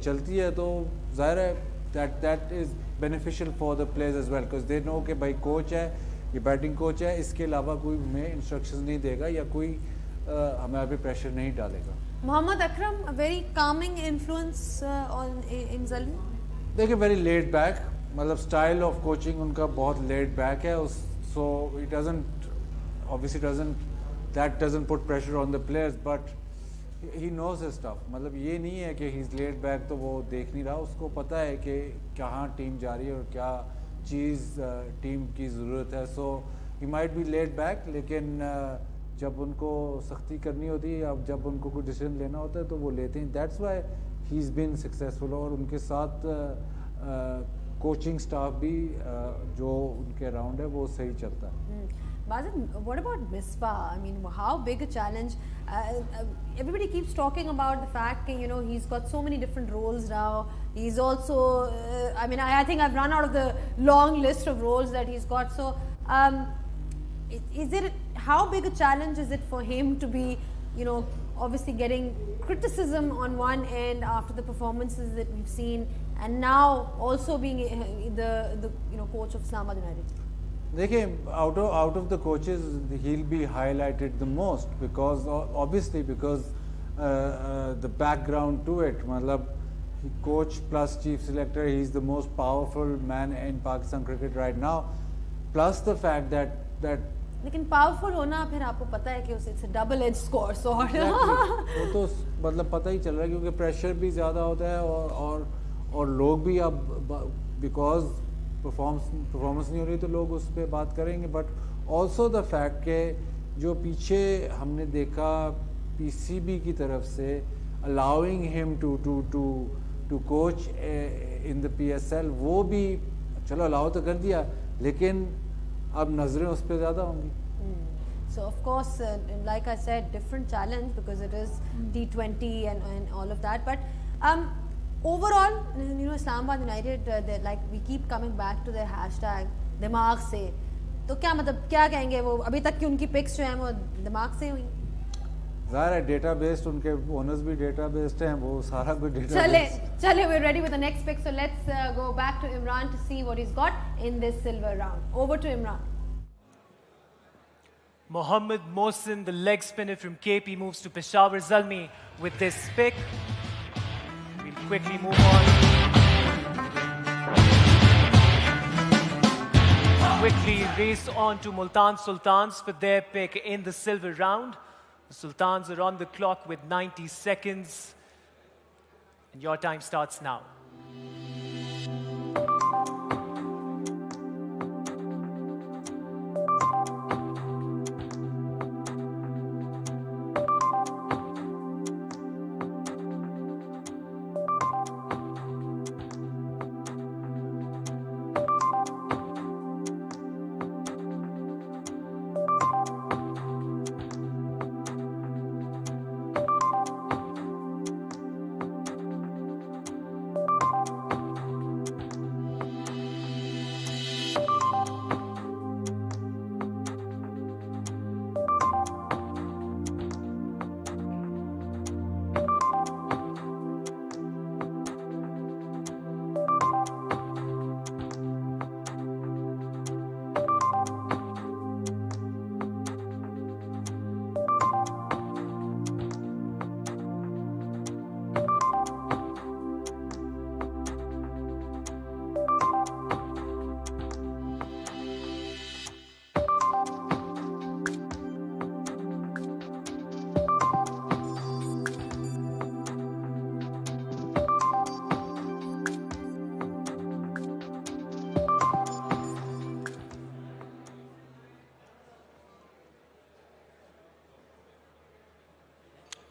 चलती है तो ज़ाहिर है that is beneficial for the players as well because they know कि भाई कोच है, ये बैटिंग कोच है, इसके अलावा कोई हमें इंस्ट्रक्शंस नहीं देगा या कोई हमारे पे प्रेशर नहीं डालेगा. Mohammad Akram, a very calming influence on in Zalmi. देखिए वेरी लेड बैक, मतलब स्टाइल ऑफ कोचिंग उनका बहुत लेड बैक है. So it doesn't obviously doesn't put pressure on the players but he knows his stuff. मतलब ये नहीं है कि ही इज़ लेड बैक तो वो देख नहीं रहा, उसको पता है कि कहाँ टीम जा रही है और क्या चीज़ टीम की ज़रूरत है. So he might be led back लेकिन जब उनको सख्ती करनी होती है या जब उनको कोई डिसीजन लेना होता है तो वो लेते हैं. That's why he is been successful. और उनके साथ कोचिंग स्टाफ भी जो उनके अराउंड है वो सही चलता है. Basil, what about Misbah? I mean, how big a challenge? Everybody keeps talking about the fact that, you know, he's got so many different roles now. He's also, I mean, I think I've run out of the long list of roles that he's got. So, how big a challenge is it for him to be, you know, obviously getting criticism on one end after the performances that we've seen, and now also being the you know, coach of Islamabad United? देखिए out of the coaches he'll be highlighted the most because obviously because the background to it. मतलब coach plus chief selector, he's the most powerful man in Pakistan cricket right now, plus the fact that लेकिन powerful होना फिर आपको पता है कि it's a double edge score sort. वो तो मतलब पता ही चल रहा है क्योंकि प्रेशर भी ज़्यादा होता है और लोग भी अब बिकॉज परफॉर्मेंस नहीं हो रही तो लोग उस पर बात करेंगे. बट ऑल्सो द फैक्ट के जो पीछे हमने देखा पीसीबी की तरफ से allowing him to coach in the PSL, वो भी चलो अलाउ तो कर दिया लेकिन अब नजरें उस पर ज़्यादा होंगी. So of course, like I said, different challenge because it is T20 and all of that. But overall, you know, Islamabad United, like we keep coming back to their hashtag दिमाग से. तो क्या मतलब क्या कहेंगे, वो अभी तक की उनकी पिक्स जो हैं वो दिमाग से हुई? ज़ाहिर है डेटा बेस्ड, उनके ओनर्स भी डेटा बेस्ड हैं, वो सारा कुछ डेटा. चले we're ready with the next pick, so let's go back to Imran to see what he's got in this silver round. Over to Imran. Mohammad Mohsin, the leg spinner from KP, moves to Peshawar Zalmi with this pick. We'll quickly move on. Quickly race on to Multan Sultans for their pick in the silver round. The Sultans are on the clock with 90 seconds. And your time starts now.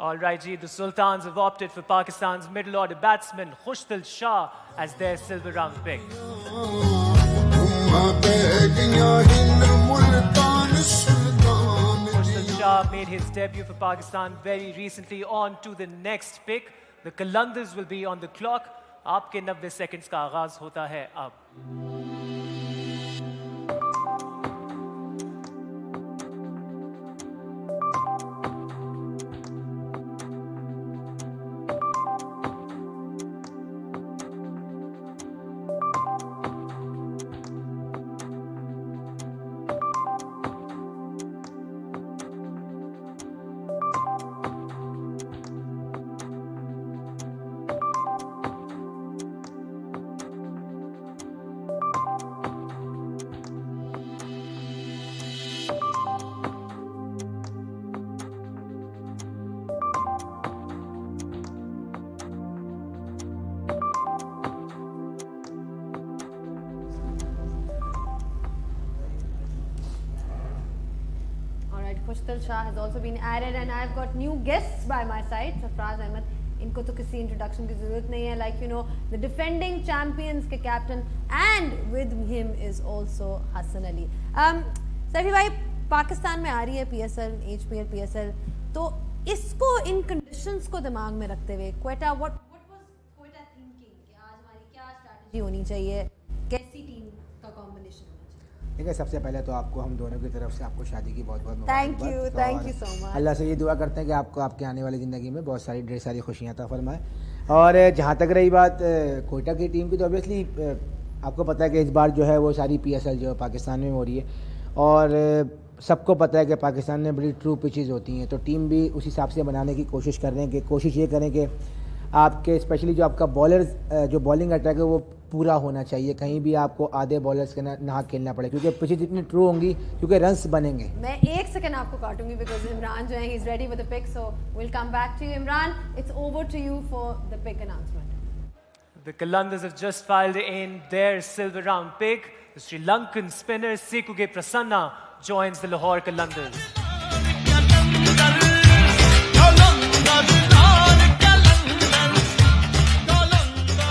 All right, Ji, the Sultans have opted for Pakistan's middle order batsman Khushdil Shah as their silver round pick. Khushdil Shah made his debut for Pakistan very recently. On to the next pick. The Qalandars will be on the clock. आपके 90 seconds का आगाज होता है अब. Mushtal Shah has also been added, and I've got new guests by my side. Sarfraz Ahmed, इनको तो किसी introduction की ज़रूरत नहीं है. Like you know, the defending champions के captain, and with him is also Hassan Ali. Saifi भाई, पाकिस्तान में आ रही है PSL, HBL, PSL, तो इसको इन conditions को दिमाग में रखते हुए Quetta what was Quetta thinking कि आज हमारी क्या strategy होनी चाहिए, कैसी टीम का combination होना चाहिए? देखिए, सबसे पहले तो आपको हम दोनों की तरफ से आपको शादी की बहुत बहुत थैंक यू सो मच. अल्लाह से ये दुआ करते हैं कि आपको आपके आने वाली ज़िंदगी में बहुत सारी ढेर सारी खुशियाँ अता फरमाए. और जहाँ तक रही बात कोयटा की टीम की, तो ऑब्वियसली आपको पता है कि इस बार जो है वो सारी PSL जो पाकिस्तान में हो रही है, और सबको पता है कि पाकिस्तान में बड़ी ट्रू पिचेस होती हैं, तो टीम भी उस हिसाब से बनाने की कोशिश कर रहे हैं कि कोशिश ये करें कि आपके स्पेशली जो आपका बॉलर्स जो बॉलिंग अटैक है वो पूरा होना चाहिए, कहीं भी आपको आधे बॉलर्स के ना खेलना पड़े, क्योंकि पिचेस इतनी ट्रू होंगी क्योंकि रन्स बनेंगे. मैं एक सेकंड आपको काटूंगी बिकॉज इमरान जो है he is ready with the pick, so will come back to you. Imran, it's over to you for the pick announcement. The Qalandars have just filed in their silver round pick. The Sri Lankan spinner Sekuge Prasanna joins the Lahore Qalandars.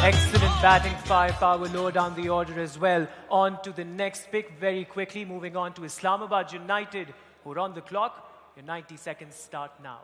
Excellent batting firepower lower down the order as well. On to the next pick very quickly. Moving on to Islamabad United, who are on the clock. Your 90 seconds start now.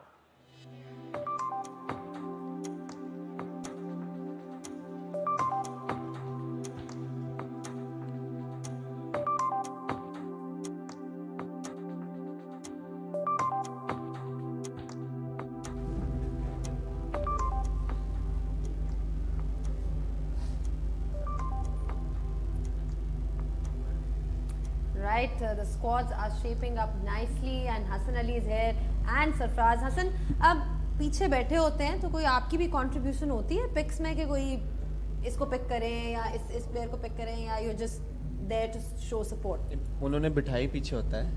Right, the squads are shaping up nicely and Hassan Ali is here and Sarfraz. Hassan, अब पीछे बैठे होते हैं तो कोई आपकी भी contribution होती है पिक्स में कि कोई इसको पिक करें या इस प्लेयर को पिक करें, या you're just there to show support? उन्होंने बिठाई पीछे होता है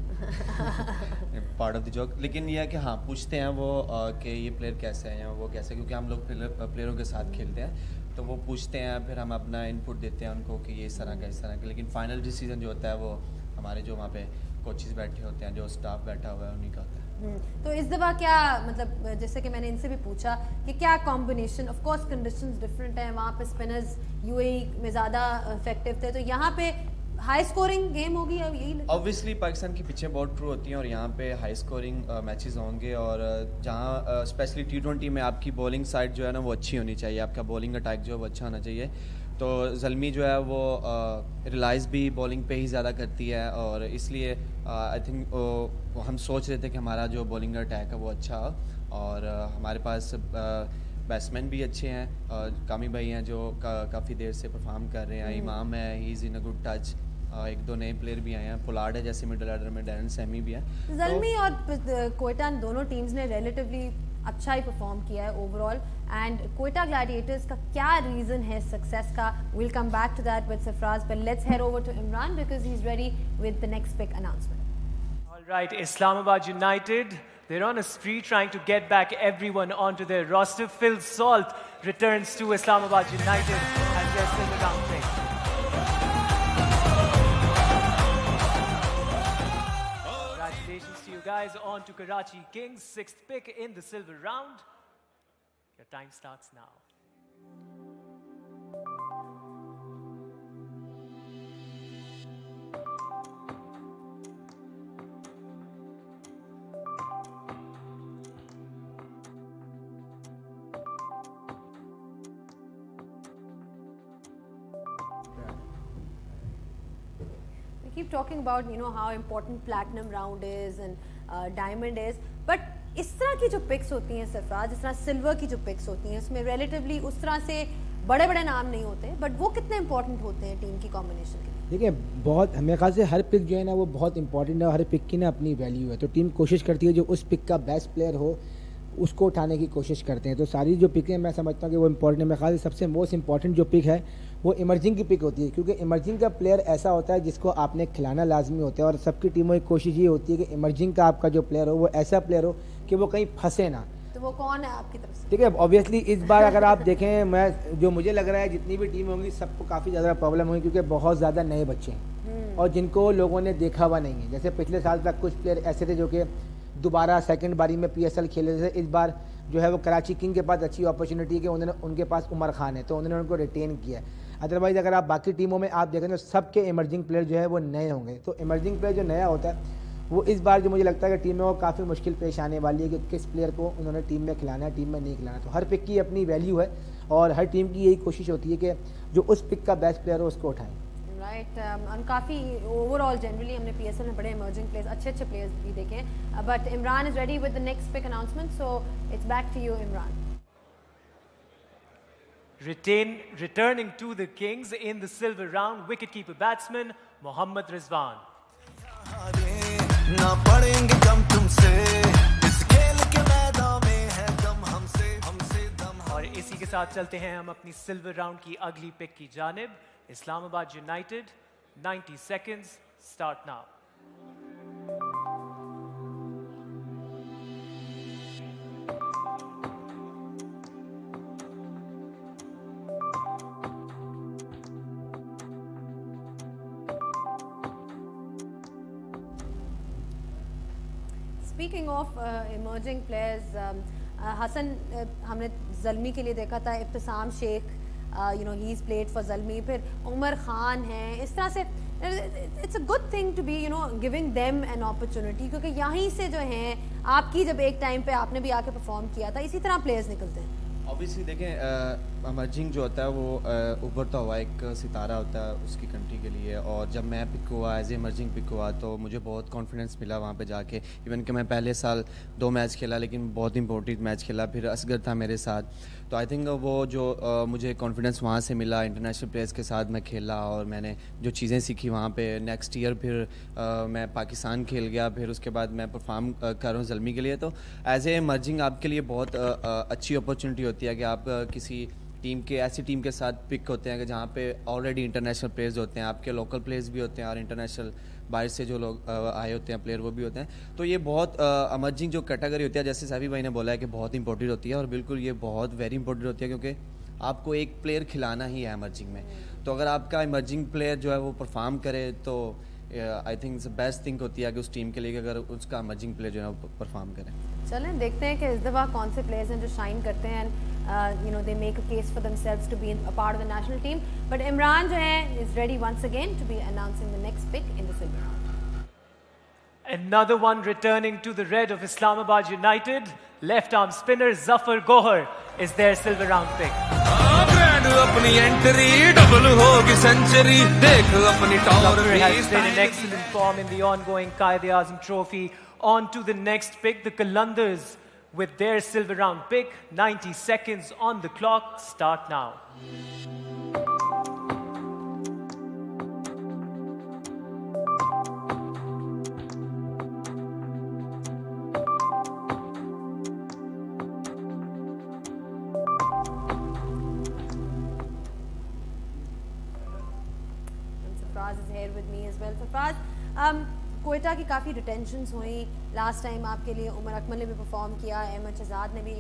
पार्ट ऑफ द जॉब, लेकिन ये है कि हाँ पूछते हैं वो कि ये प्लेयर कैसे है या वो कैसे, क्योंकि हम लोग प्लेयरों के साथ खेलते हैं तो वो पूछते हैं, फिर हम अपना इनपुट देते हैं उनको कि ये इस तरह का इस तरह का, लेकिन फाइनल डिसीजन जो होता है वो हमारे जो वहाँ पे कोचेस बैठे होते हैं, जो स्टाफ बैठा हुआ है उन्हीं का होता है. तो इस दफ़ा क्या मतलब, जैसे कि मैंने इनसे भी पूछा कि क्या combination, of course conditions different हैं, वहाँ पे स्पिनर्स यूएई में ज़्यादा इफेक्टिव थे, तो यहाँ पे हाई स्कोरिंग गेम होगी अब यही? ऑब्वियसली पाकिस्तान की पिचें बहुत ट्रू होती हैं और यहाँ पे हाई स्कोरिंग मैचेस होंगे, और जहाँ स्पेशली T20 में आपकी बॉलिंग साइड जो है ना वो अच्छी होनी चाहिए, आपका बॉलिंग अटैक जो है वो अच्छा होना चाहिए. तो ज़ल्मी जो है वो रिलाइज़ भी बॉलिंग पे ही ज़्यादा करती है, और इसलिए आई थिंक हम सोच रहे थे कि हमारा जो बॉलिंग अटैक है वो अच्छा हो, और हमारे पास बैट्समैन भी अच्छे हैं, कामी भाई हैं जो काफ़ी देर से परफॉर्म कर रहे हैं, इमाम है, he is in a good touch, एक दो नए प्लेयर भी आए हैं, पुलाड है जैसे मिडल ऑर्डर में, डैरन सैमी भी है. ज़ल्मी और कोयटा दोनों टीम्स ने रिलेटिवली अच्छा ही परफॉर्म किया है ओवरऑल, एंड कोयटा ग्लैडिएटर्स का क्या रीजन है सक्सेस का? Will come back to that with Sarfaraz, but let's head over to Imran because he is ready with the next pick announcement. All right, Islamabad United, they're on a spree trying to get back everyone onto their roster. Phil Salt returns to Islamabad United as their silver round pick. Congratulations to you guys. On to Karachi Kings, 6th pick in the silver round. Your time starts now. Keep talking about how important platinum round is and diamond is, but इस तरह की जो pics होती हैं सरफराज, इस तरह silver की जो पिक्स होती हैं उसमें रिलेटिवली उस तरह से बड़े बड़े नाम नहीं होते, बट वो कितने इंपॉर्टेंट होते हैं टीम की कॉम्बिनेशन के लिए? देखिए, बहुत मेरे ख्याल से हर पिक जो है ना वो बहुत इंपॉर्टेंट है, और हर पिक की ना अपनी वैल्यू है, तो टीम कोशिश करती है जो उस पिक का बेस्ट प्लेयर हो उसको उठाने की कोशिश करते हैं. तो सारी जो पिकें मैं समझता हूँ कि वो इंपॉर्टेंट है. मेरे ख्याल से सबसे मोस्ट इंपॉर्टेंट जो पिक है वो इमर्जिंग की पिक होती है, क्योंकि इमर्जिंग का प्लेयर ऐसा होता है जिसको आपने खिलाना लाजमी होता है, और सबकी टीमों की कोशिश ये होती है कि इमर्जिंग का आपका जो प्लेयर हो वो ऐसा प्लेयर हो कि वो कहीं फंसे ना. तो वो कौन है आपकी तरफ से? ठीक है, ऑब्वियसली इस बार अगर आप देखें, मैं जो मुझे लग रहा है जितनी भी टीम होंगी सबको काफ़ी ज़्यादा प्रॉब्लम होगी, क्योंकि बहुत ज़्यादा नए बच्चे हैं और जिनको लोगों ने देखा हुआ नहीं है. जैसे पिछले साल तक कुछ प्लेयर ऐसे थे जो कि दोबारा सेकंड बारी में PSL खेले थे। इस बार जो है वो कराची किंग के पास अच्छी अपॉर्चुनिटी है कि उन्होंने उनके पास उमर खान है, तो उन्होंने उनको रिटेन किया है। अदरवाइज़ अगर आप बाकी टीमों में आप देखें तो सबके इमर्जिंग प्लेयर जो है वो नए होंगे। तो इमर्जिंग प्लेयर जो नया होता है वो इस बार जो मुझे लगता है कि टीम में वो काफ़ी मुश्किल पेश आने वाली है कि किस प्लेयर को उन्होंने टीम में खिलाना है, टीम में नहीं खिलाना। तो हर पिक की अपनी वैल्यू है और हर टीम की यही कोशिश होती है कि जो उस पिक का बेस्ट प्लेयर हो उसको उठाएं। राइट, काफ़ी ओवरऑल जनरली हमने PSL में बड़े इमर्जिंग प्लेयर्स, अच्छे प्लेयर्स भी देखे हैं। But Imran is ready with the next pick announcement, so it's back to you Imran. Returning to the Kings in the silver round, wicketkeeper batsman Mohammad Rizwan. ना पड़ेंगे कम तुमसे, इस खेल के मैदान में है दम हमसे दम। और इसी के साथ चलते हैं हम अपनी सिल्वर राउंड की अगली पिक की जानिब। Islamabad united, 90 seconds start now. Speaking of emerging players, Hasan हमने ज़ल्मी के लिए देखा था, Ibtisam Sheikh, you know he is played for Zalmi, फिर उमर खान है। इस तरह से it's a good thing to be you know giving them an opportunity, क्योंकि यहीं से जो हैं आपकी जब एक टाइम पे आपने भी आके परफॉर्म किया था, इसी तरह प्लेयर्स निकलते हैं। ऑब्वियसली देखें, इमर्जिंग जो होता है वो उभरता हुआ एक सितारा होता है उसकी कंट्री के लिए। और जब मैं पिक हुआ एज ए इमर्जिंग पिक हुआ तो मुझे बहुत कॉन्फिडेंस मिला वहाँ पे जाके। इवन कि मैं पहले साल 2 मैच खेला, लेकिन बहुत इंपॉर्टेंट मैच खेला, फिर असगर था मेरे साथ। तो आई थिंक वो जो मुझे कॉन्फिडेंस वहाँ से मिला, इंटरनेशनल प्लेयर्स के साथ मैं खेला और मैंने जो चीज़ें सीखी वहाँ पे, नेक्स्ट ईयर फिर मैं पाकिस्तान खेल गया, फिर उसके बाद मैं परफॉर्म कर रहा हूँ ज़ल्मी के लिए। तो एज ए इमर्जिंग आपके लिए बहुत अच्छी अपॉर्चुनिटी होती है कि आप किसी टीम के ऐसी टीम के साथ पिक होते हैं कि जहाँ पे ऑलरेडी इंटरनेशनल प्लेयर्स होते हैं, आपके लोकल प्लेयर्स भी होते हैं और इंटरनेशनल बाहर से जो लोग आए होते हैं प्लेयर वो भी होते हैं। तो ये बहुत इमर्जिंग जो कैटेगरी होती है, जैसे सभी भाई ने बोला है कि बहुत इंपॉर्टेंट होती है, और बिल्कुल ये बहुत वेरी इंपॉर्टेंट होती है, क्योंकि आपको एक प्लेयर खिलाना ही है इमर्जिंग में। तो अगर आपका इमर्जिंग प्लेयर जो है वो परफॉर्म करे तो आई थिंक बेस्ट थिंग होती है कि उस टीम के लिए कि अगर उसका इमर्जिंग प्लेयर जो है वो परफॉर्म करे। चलें देखते हैं कि इस दफ़ा कौन से प्लेयर्स हैं जो शाइन करते हैं, you know they make a case for themselves to be a part of the national team. But Imran जो है is ready once again to be announcing the next pick in the silver round. Another one returning to the red of Islamabad United, left arm spinner Zafar Gohar is their silver round pick. अपनी entry double होगी century, देख अपनी tower Zafar has been in excellent form in the ongoing Quaid-e-Azam Trophy. On to the next pick, the Qalandars with their silver round pick. 90 seconds on the clock. Start now. Sarfraz is here with me as well. Sarfraz, Quetta की काफ़ी detentions हुई last time आपके लिए, उमर अकमल ने भी perform किया, अहमद शहजाद ने भी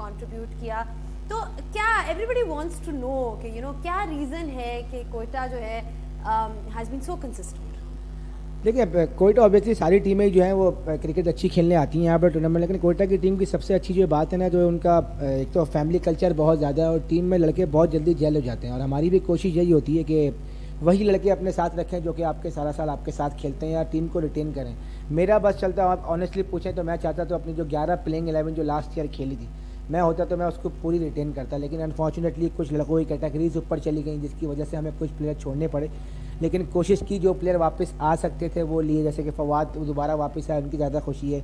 कंट्रीब्यूट किया। तो क्या एवरीबडी वांट्स टू नो कि यू नो क्या रीज़न है कि कोयटा जो है हैज़ बीन सो कंसिस्टेंट? देखिए कोयटा ऑब्वियसली सारी टीमें जो हैं वो क्रिकेट अच्छी खेलने आती हैं यहाँ पर टूर्नामेंट, लेकिन कोयटा की टीम की सबसे अच्छी जो बात है ना, जो उनका एक तो फैमिली कल्चर बहुत ज़्यादा है और टीम में लड़के बहुत जल्दी जेल हो जाते हैं। और हमारी भी कोशिश यही होती है कि वही लड़के अपने साथ रखें जो कि आपके सारा साल आपके साथ खेलते हैं या टीम को रिटेन करें। मेरा बस चलता है, आप ऑनेस्टली पूछें तो मैं चाहता तो अपनी जो 11 प्लेइंग 11 जो लास्ट ईयर खेली थी, मैं होता तो मैं उसको पूरी रिटेन करता, लेकिन अनफॉर्चुनेटली कुछ लड़कों की कैटेगरीज ऊपर चली गई जिसकी वजह से हमें कुछ प्लेयर छोड़ने पड़े। लेकिन कोशिश की जो प्लेयर वापस आ सकते थे वो लिए, जैसे कि फवाद दोबारा वापस आए, उनकी ज़्यादा खुशी है।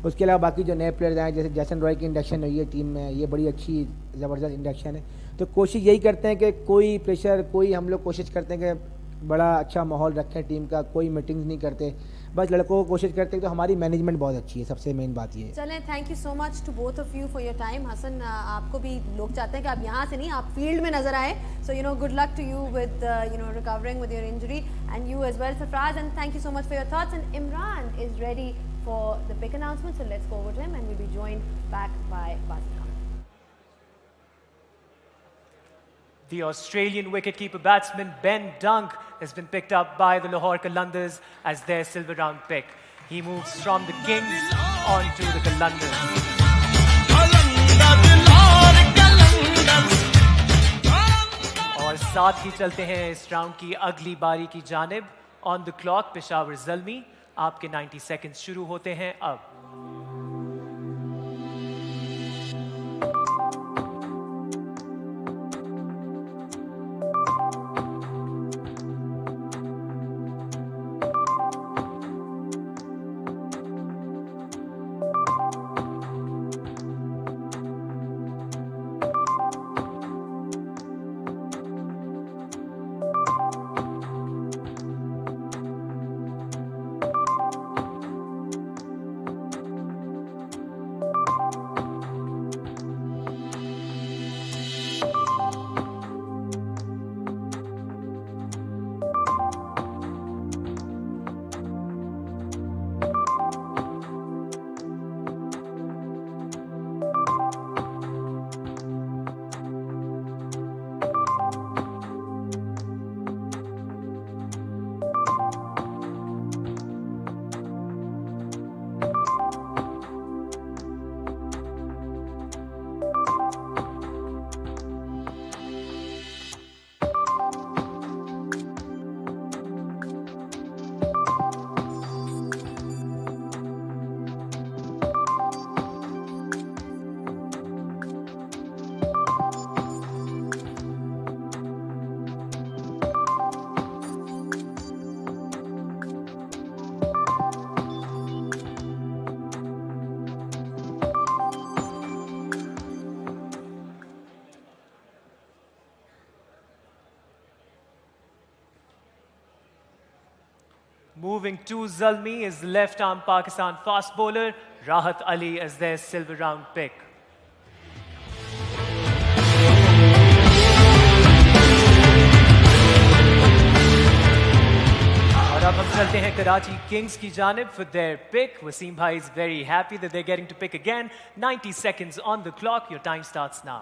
उसके अलावा बाकी जो नए प्लेयर्स आए जैसे जैसन रॉय की इंडक्शन हुई है टीम में, ये बड़ी अच्छी ज़बरदस्त इंडक्शन है। तो कोशिश यही करते हैं कि कोई प्रेशर, कोई हम लोग कोशिश करते हैं कि बड़ा अच्छा माहौल रखें टीम का, कोई मीटिंग्स नहीं करते, बस लड़कों को कोशिश करते हैं। तो हमारी मैनेजमेंट बहुत अच्छी है, सबसे मेन बात ये है। चलें, thank you so much to both of you for your time. Hasan, आपको भी लोग चाहते हैं कि आप यहाँ से नहीं, आप फील्ड में नजर आए। So you know good luck to you with you know recovering with your injury and you as well Sarfaraz, and thank you so much for your thoughts. And Imran is ready for the pick announcement, so let's go over to him and we'll be joined back by Basil. The Australian wicketkeeper batsman Ben Dunk has been picked up by the Lahore Qalandars as their silver round pick. He moves from the Kings on to the Kalundars. और साथ ही चलते हैं इस round की अगली बारी की जानिब. On the clock Peshawar Zalmi. आपके 90 सेकंड्स शुरू होते हैं अब. Moving to Zalmi is left-arm Pakistan fast bowler Rahat Ali as their silver round pick. और अब हम चलते हैं कराची किंग्स की जानिब for their pick. Wasim Bhai is very happy that they're getting to pick again. 90 seconds on the clock. Your time starts now.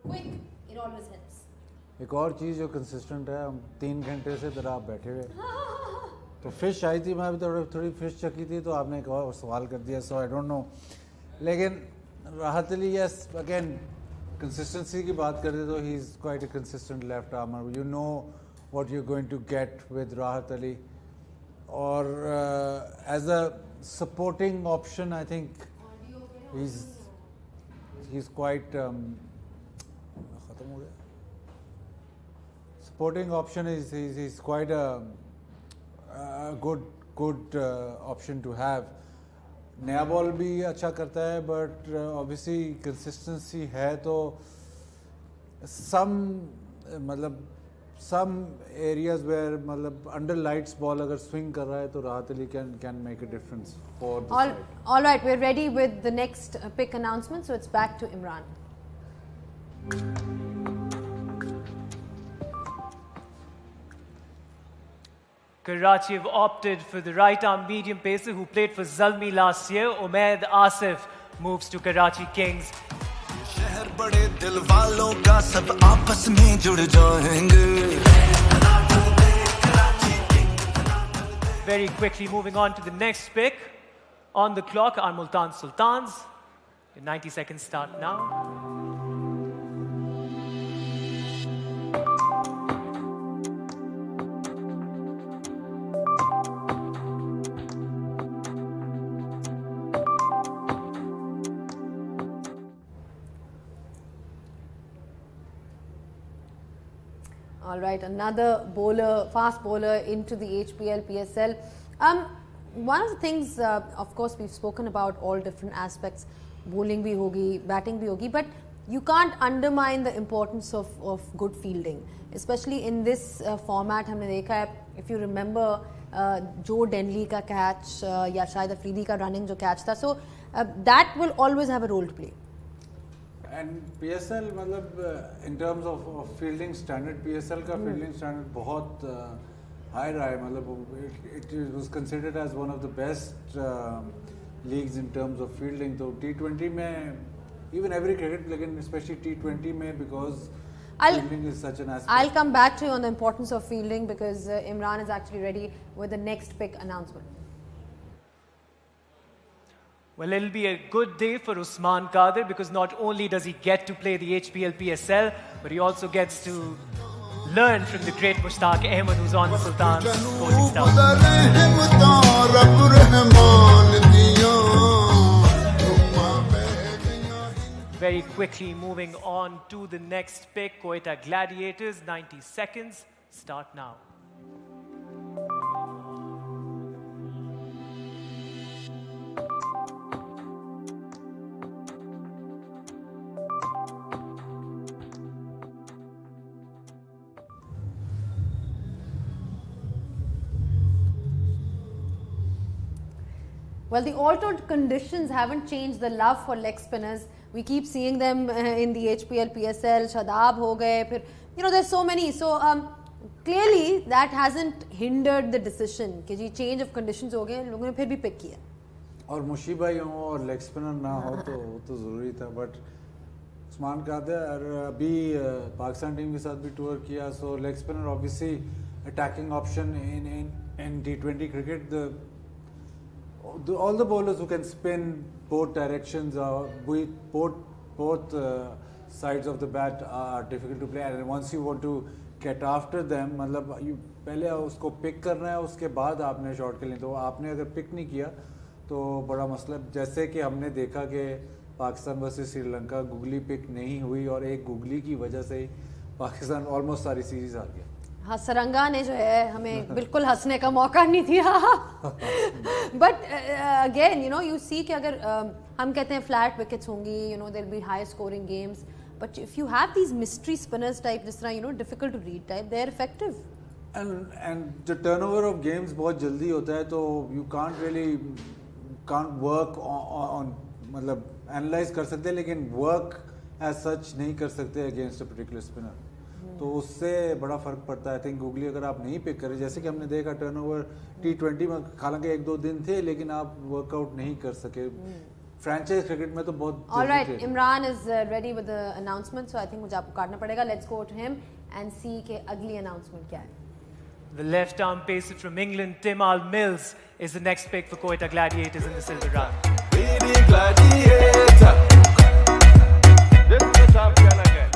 Quick, it always helps. एक और चीज़ जो कंसिस्टेंट है, हम 3 घंटे से इधर आप बैठे हुए, तो फिश आई थी, मैं अभी थोड़ी फिश चखी थी, तो आपने एक और सवाल कर दिया, सो आई डोंट नो. लेकिन राहत अली, यस, अगेन कंसिस्टेंसी की बात करते तो he is quite a consistent left armer. You know what you are going to get with Rahat Ali. और as a supporting option I think he is quite supporting option is quite a good option to have. नया ball भी अच्छा करता है, but obviously consistency है, तो some areas where मतलब under lights ball अगर swing कर रहा है तो राहत Ali can make a difference for the side. All right, we're ready with the next pick announcement, so it's back to Imran. Karachi have opted for the right-arm medium pacer who played for Zalmi last year. Umaid Asif moves to Karachi Kings. शहर बड़े दिल वालों का सब आपस में जुड़ जाएंगे. Very quickly moving on to the next pick. On the clock are Multan Sultans. Your 90 seconds start now. All right, another bowler, fast bowler into the HBL PSL. One of the things, of course, we've spoken about all different aspects. bowling भी होगी, batting भी होगी, but you can't undermine the importance of good fielding, especially in this format. हमने देखा है, if you remember जो Denly का catch या शायद अफरीदी का running जो catch था, so that will always have a role to play. And PSL मतलब in terms of fielding standard, PSL का fielding standard बहुत high रहा है, मतलब it was considered as one of the best leagues in terms of fielding. तो T20 में even every cricket, लेकिन especially T20 में because fielding is such an aspect. I'll come back to you on the importance of fielding because Imran is actually ready with the next pick announcement. Well, it'll be a good day for Usman Qadir because not only does he get to play the HBL PSL, but he also gets to learn from the great Mushtaq Ahmed who's on the Sultan's coaching staff. Very quickly moving on to the next pick, Quetta Gladiators, 90 seconds, start now. Well, the altered conditions haven't changed the love for leg spinners. We keep seeing them in the HBL, PSL, Shadab ho gaye, phir, you know, there's so many. So clearly that hasn't hindered the decision कि जी change of conditions हो गए, लोगों ने फिर भी pick किया. और मुशी भाई हो और लेग स्पिनर ना हो तो वो तो ज़रूरी था, बट उस्मान कादिर अभी पाकिस्तान टीम के साथ भी टूर किया, सो leg spinner obviously attacking option in T20 cricket. All the bowlers who can spin both directions, both sides of the bat are difficult to play, and once you want to get after them, मतलब पहले उसको pick करना है, उसके बाद आपने shot खेलनी, तो आपने अगर पिक नहीं किया तो बड़ा मसला, जैसे कि हमने देखा कि Pakistan versus Sri Lanka googly pick नहीं हुई और एक गुगली की वजह से ही पाकिस्तान ऑलमोस्ट सारी सीरीज हार गया. हाँ, सरंगा ने जो है हमें बिल्कुल हंसने का मौका नहीं दिया. But again you know you see कि अगर हम कहते हैं फ्लैट विकेट्स होंगी, you know there will be high scoring games, but if you have these mystery spinners type, जिस तरह you know difficult to read type, they are effective. And the turnover of games बहुत जल्दी होता है, तो you can't work on, मतलब analyse कर सकते हैं लेकिन वर्क एज सच नहीं कर सकते अगेंस्ट अ पर्टिकुलर स्पिनर, तो उससे बड़ा फर्क पड़ता है. आई थिंक गुगली अगर आप नहीं पिक करें, जैसे कि हमने देखा टर्नओवर T20 में, हालांकि 1-2 दिन थे लेकिन आप वर्कआउट नहीं कर सके. फ्रेंचाइज क्रिकेट में तो बहुत. Alright, Imran is ready with the announcement, so I think मुझे आपको काटना पड़ेगा. Let's go to him and see के अगली अनाउंसमेंट क्या है. The left arm pacer from England, Timal Mills, is the next pick for Quetta Gladiators in the silver round. Gladiator. This is the champion again.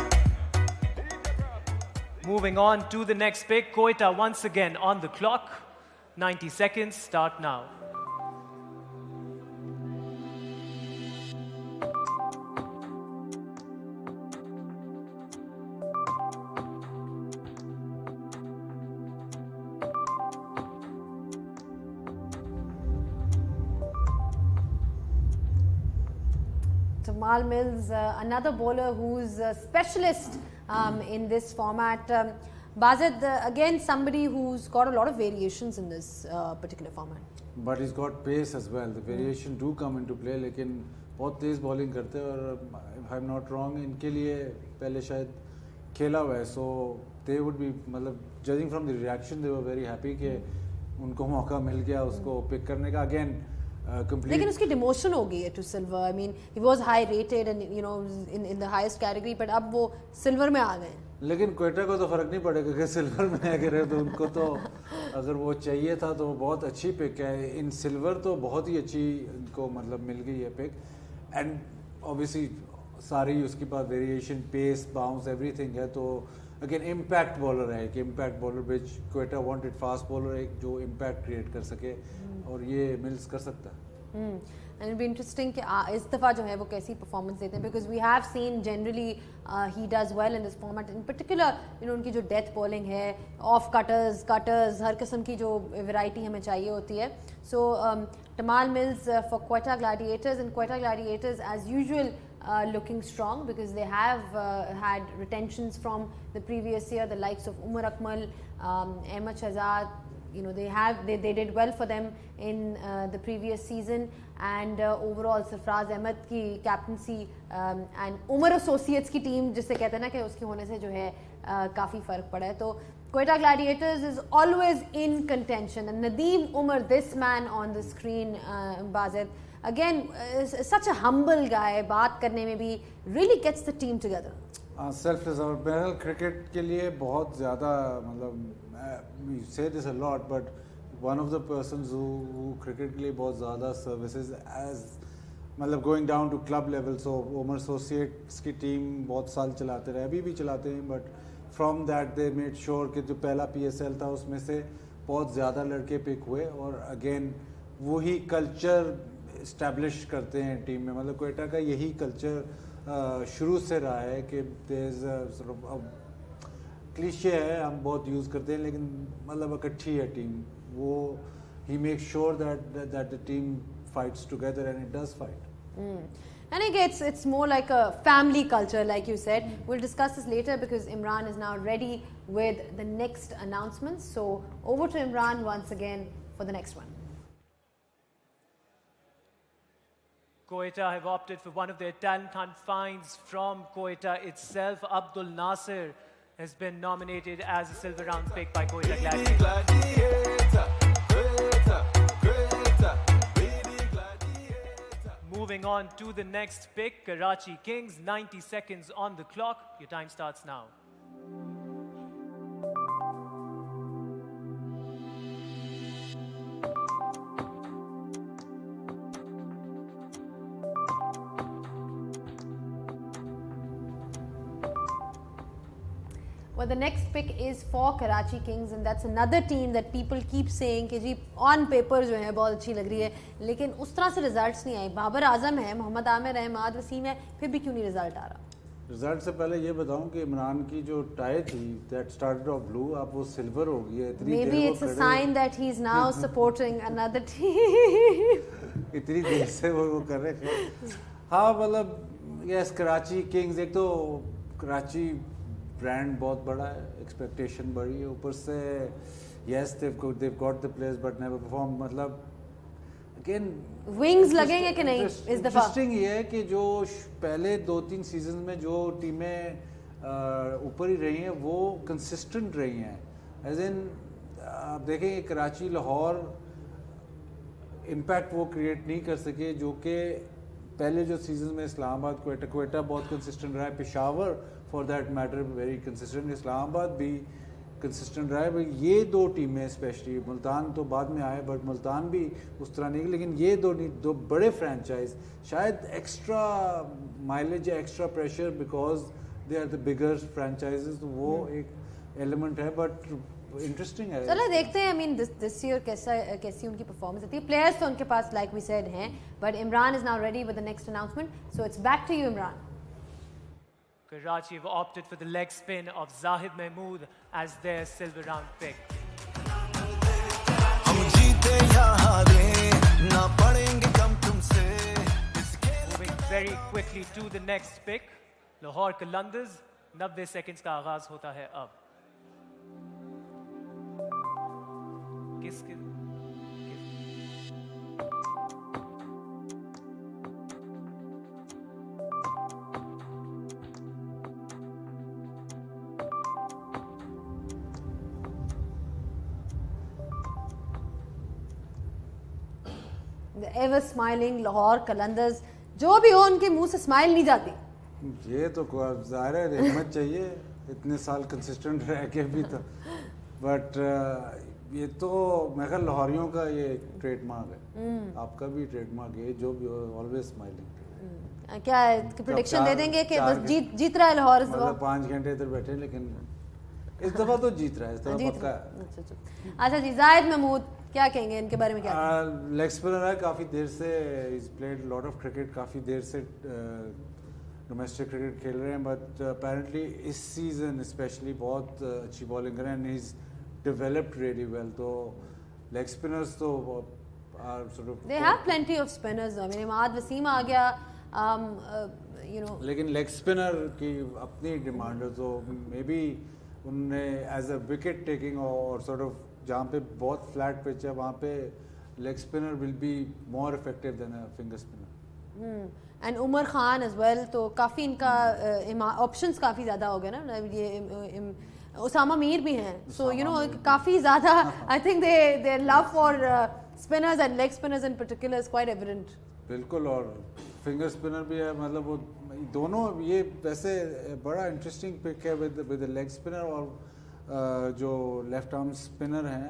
Moving on to the next pick, Quetta once again on the clock. 90 seconds, start now. Timal Mills, another bowler who's a specialist in this format. Bazid, again, somebody who's got a lot of variations in this particular format. But he's got pace as well. The variation do come into play, लेकिन बहुत तेज bowling करते हैं और if I'm not wrong, इनके लिए पहले शायद खेला हुआ है, so they would be, मतलब judging from the reaction, they were very happy कि उनको मौका मिल गया उसको पिक करने का. Again, लेकिन उसकी डिमोशन हो गई है to silver. I mean he was high rated and you know in the highest category, but अब वो सिल्वर में आ गए. लेकिन क्वेटा को तो फर्क नहीं पड़ेगा कि सिल्वर में अगर तो उनको तो अगर वो चाहिए था तो बहुत अच्छी पिक है. इन सिल्वर तो बहुत ही अच्छी इनको मतलब मिल गई है पिक, एंड ऑब्वियसली सारी उसके पास वेरिएशन, पेस, बाउंस, एवरीथिंग है. तो अगेन इम्पैक्ट बॉलर है, कि इम्पैक्ट बॉलर विच क्वेटा वांटेड, फास्ट बॉलर एक जो इम्पैक्ट क्रिएट कर सके, और ये मिल्स कर सकता है. एंड इट बी इंटरेस्टिंग कि इस दफ़ा जो है वो कैसी परफॉर्मेंस देते हैं, because we have seen generally he does well in this format, in particular उनकी जो डेथ बॉलिंग है, ऑफ कटर्स, हर किस्म की जो वैरायटी हमें चाहिए होती है. सो Tamal Mills for Quetta Gladiators, and Quetta Gladiators as usual looking strong because they have had retentions from the previous year, the likes of Umar Akmal, Ahmed Shahzad. They did well for them in the previous season, and overall Sarfraz Ahmed की captaincy and Umar Associates की team जिससे कहते हैं ना कि उसकी होने से जो है काफ़ी फ़र्क पड़ा है. तो Quetta Gladiators is always in contention, and Nadeem Umar, this man on the screen, Bazid, again such a humble guy, बात करने में भी really gets the team together. Selfless और बहरहाल क्रिकेट के लिए बहुत ज़्यादा, मतलब we say this a lot, but one of the persons who cricket के लिए बहुत ज़्यादा services as मतलब going down to club level. So Umar Associates की टीम बहुत साल चलाते रहे, अभी भी चलाते हैं, but from that they made sure कि जो पहला PSL था उसमें से बहुत ज़्यादा लड़के पिक हुए, और अगेन वही कल्चर इस्टेब्लिश करते हैं टीम में. मतलब क्वेटा का यही कल्चर शुरू से रहा है कि क्लीशे है, हम बहुत यूज़ करते हैं, लेकिन मतलब इकट्ठी है टीम. वो ही make sure that the team fights together, and it does fight. I think it's more like a family culture, like you said. We'll discuss this later because Imran is now ready with the next announcements. So over to Imran once again for the next one. Quetta have opted for one of their talent hunt finds from Quetta itself. Abdul Nasir has been nominated as a silver round pick by Quetta Gladiators. Moving on to the next pick, Karachi Kings, 90 seconds on the clock. Your time starts now. Well, the next pick is for Karachi Kings, and that's another team that people keep saying कि जी on paper जो है बहुत अच्छी लग रही है, लेकिन उस तरह से रिजल्ट्स नहीं आए. बाबर आजम है, मोहम्मद आमिर है, माद वसीम है, फिर भी क्यों नहीं रिजल्ट आ रहा? रिजल्ट से पहले ये बताऊं कि इमरान की जो टाई थी दैट स्टार्टेड ऑफ ब्लू, अब वो सिल्वर हो गई है. इतनी Maybe it's a sign that he's now supporting another team. इतनी देर से वो कर रहे थे. हाँ, मतलब यस, कराची किंग्स, एक तो कराची ब्रांड बहुत बड़ा है, एक्सपेक्टेशन बड़ी है, ऊपर से yes they've got the players but never perform. मतलब अगेन विंग्स लगेंगे कि नहीं इस दफा? इंटरेस्टिंग ये है कि जो पहले 2-3 सीजन में जो टीमें ऊपर ही रही हैं वो कंसिस्टेंट रही हैं. एज इन आप देखेंगे कराची लाहौर इम्पैक्ट वो क्रिएट नहीं कर सके जो कि पहले जो सीजन में इस्लामाबाद क्वेटा बहुत कंसिस्टेंट रहा है, Peshawar for that matter very consistent, Islamabad भी कंसिस्टेंट रहा है. ये दो टीमें स्पेशली, मुल्तान तो बाद में आए बट मुल्तान भी उस तरह नहीं, लेकिन ये दो बड़े फ्रेंचाइज शायद एक्स्ट्रा माइलेज या extra pressure because they are the bigger franchises, तो वो एक एलिमेंट है. बट इंटरेस्टिंग है. चलो देखते हैं. आई मीन दिस ईयर कैसी उनकी परफॉर्मेंस रहती है. प्लेयर्स तो उनके पास लाइक वी सेड हैं, but Imran is now ready with the next announcement. So it's back to you Imran. Karachi have opted for the leg spin of Zahid Mahmood as their silver round pick. Moving very quickly to the next pick, Lahore Qalandars. 90 seconds का आगाज होता है अब. किसके The ever smiling Lahore Qalandars, जो भी हो उनके मुंह से स्माइल नहीं जाती. ये तो ज़ाहिर है रहमत चाहिए, इतने साल कंसिस्टेंट रह के भी तो. बट ये तो मैं ख्याल लाहौरियों का ये ट्रेडमार्क है, आपका भी ट्रेडमार्क है, जो भी हो ऑलवेज स्माइलिंग. क्या प्रेडिक्शन दे देंगे कि बस जीत रहा है लाहौर इस मतलब 5 घंटे इधर बैठे, लेकिन इस दफा तो जीत रहा है, इस दफा पक्का है. अच्छा जी, जाहिद महमूद क्या कहेंगे इनके बारे में? क्या लेग स्पिनर है, काफ़ी देर से is played lot of cricket, काफ़ी देर से डोमेस्टिक क्रिकेट खेल रहे हैं, बट अपेरेंटली इस सीज़न स्पेशली बहुत अच्छी बॉलिंग कर रहे हैं, इज डेवलप्ड रियली वेल. तो लेग स्पिनर्स तो sort of they have plenty of spinners. I mean, Imad Wasim आ गया, you know. लेकिन लेग स्पिनर की अपनी डिमांड है, तो मे बी उनने एज अ विकेट टेकिंग और sort of जहाँ पे बहुत फ्लैट पिच है वहाँ पे leg spinner will be more effective than a finger spinner. And Umar Khan as well, तो काफ़ी इनका ऑप्शंस काफ़ी ज़्यादा हो गए ना. ये उसामा मीर भी हैं, सो यू नो काफ़ी ज़्यादा I think they love for spinners and leg spinners in particular is quite evident. बिल्कुल, और फिंगर स्पिनर भी है, मतलब वो दोनों, ये वैसे बड़ा इंटरेस्टिंग पिक है विद लेग स्पिनर और जो लेफ्ट आर्म स्पिनर हैं,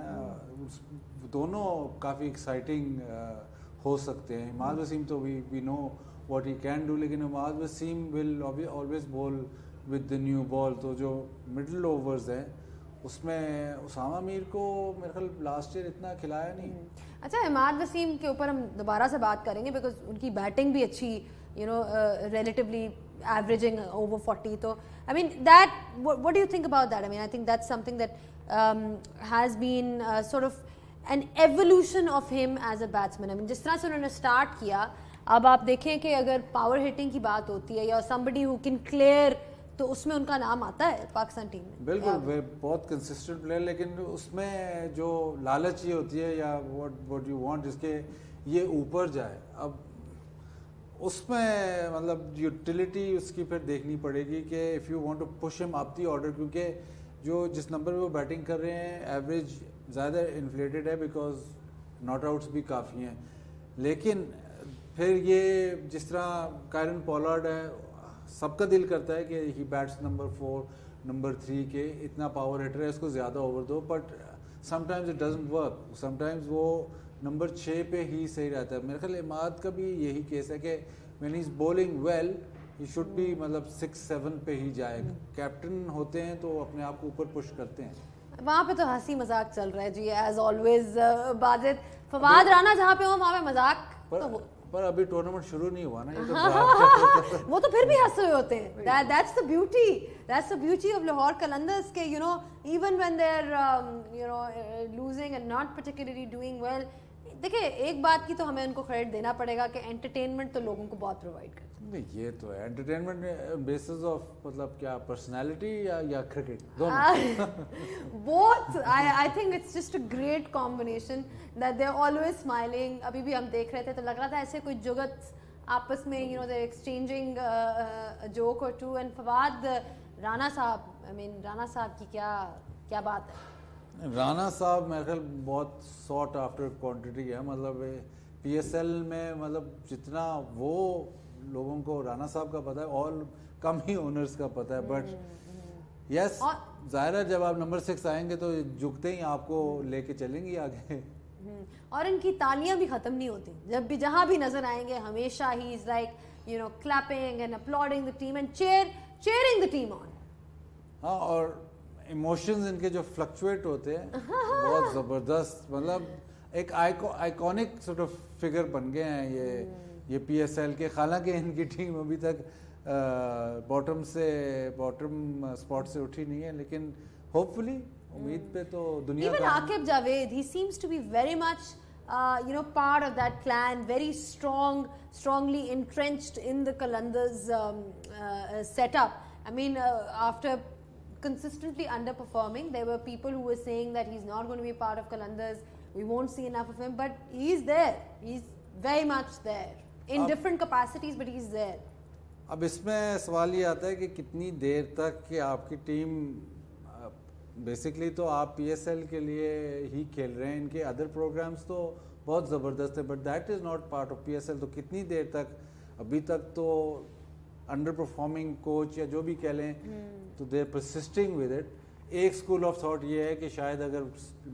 दोनों काफ़ी एक्साइटिंग हो सकते हैं. इमाद वसीम तो we know what he can do, लेकिन Imad Wasim will always bowl with the new ball. तो जो मिडल ओवर्स हैं उसमें उसामा मीर को मेरे ख्याल लास्ट ईयर इतना खिलाया नहीं. अच्छा, इमाद वसीम के ऊपर हम दोबारा से बात करेंगे बिकॉज उनकी बैटिंग भी अच्छी, you know, relatively averaging over 40. तो I mean that, what do you think about that? I mean I think that's something that has been sort of an evolution of him as a batsman. I mean जिस तरह से उन्होंने start किया, अब आप देखें कि अगर पावर हिटिंग की बात होती है या समबडी हु कैन क्लियर, तो उसमें उनका नाम आता है पाकिस्तान टीम में. बिल्कुल, वे बहुत कंसिस्टेंट प्लेयर, लेकिन उसमें जो लालच ये होती है या व्हाट यू वांट, जिसके ये ऊपर जाए, अब उसमें मतलब यूटिलिटी उसकी फिर देखनी पड़ेगी कि if you want to push him up the order, क्योंकि जो जिस नंबर पे वो बैटिंग कर रहे हैं एवरेज ज़्यादा इन्फ्लेटेड है बिकॉज नॉट आउट्स भी काफ़ी हैं. लेकिन फिर ये जिस तरह कायरन पॉलार्ड है, सबका दिल करता है कि ही बैट्स नंबर 4 नंबर 3 के, इतना पावर हिटर है, इसको ज़्यादा ओवर दो, but sometimes it doesn't work. Sometimes वो नंबर 6 पे ही सही रहता है. मेरे ख्याल इमाद का भी यही केस है कि when he is bowling well he should be मतलब 6-7 पे ही जाए. कैप्टन होते हैं तो अपने आप को ऊपर पुश करते हैं. वहाँ पे तो हंसी मजाक चल रहा है जी, एज ऑलवेज. बाजिद फवाद राना जहाँ पे हो वहाँ पे मजाक तो पर अभी टूर्नामेंट शुरू नहीं हुआ ना, ये तो वो तो फिर भी हंस रहे होते हैं. That's the beauty of Lahore Qalandars के, you know, even when they're you know losing and not particularly doing well. देखिए, एक बात की तो हमें उनको क्रेडिट देना पड़ेगा कि एंटरटेनमेंट तो लोगों को बहुत प्रोवाइड करते हैं. नहीं, ये तो है एंटरटेनमेंट बेसिस ऑफ, मतलब क्या पर्सनालिटी या क्रिकेट, दोनों. Both. I think it's just a great combination that they're always smiling. अभी भी हम देख रहे थे तो लग रहा था ऐसे कोई जुगत आपस में, you know, they're exchanging a joke or two. And Fawad Rana साहब, I mean राना साहब की क्या बात है. राना साहब मेरे ख्याल बहुत सॉट आफ्टर क्वांटिटी है, मतलब PSL में, मतलब जितना वो लोगों को राना साहब का पता है और कम ही ओनर्स का पता है. बट यस, जाहिर है जब आप नंबर 6 आएंगे तो झुकते ही आपको लेके चलेंगी आगे. और इनकी तालियां भी खत्म नहीं होती, जब भी जहां भी नजर आएंगे हमेशा he is like, you know, clapping and uploading the team and cheering the team on. हाँ, और इमोशंस इनके जो फ्लक्चुएट होते हैं बहुत ज़बरदस्त, मतलब एक आइकॉनिक सॉर्ट ऑफ फिगर बन गए हैं ये PSL के. हालांकि इनकी टीम अभी तक बॉटम स्पॉट से उठी नहीं है, लेकिन होपफुली उम्मीद पे तो दुनिया Even का. Aqib Javed, he seems to be very much you know, part of that clan, very strongly entrenched in the Qalandars setup. I mean, after consistently underperforming, there were people who were saying that he's not going to be part of Qalandars, we won't see enough of him, but he's there, he's very much there in different capacities, but he's there. अब इसमें सवाल ये आता है कि कितनी देर तक कि आपकी टीम, बेसिकली तो आप PSL के लिए ही खेल रहे हैं, इनके अदर प्रोग्राम्स तो बहुत ज़बरदस्त है, but that is not part of PSL. तो कितनी देर तक, अभी तक तो अंडर परफॉर्मिंग कोच या जो भी कह लें, तो they are persisting with it. एक स्कूल ऑफ थॉट ये है कि शायद अगर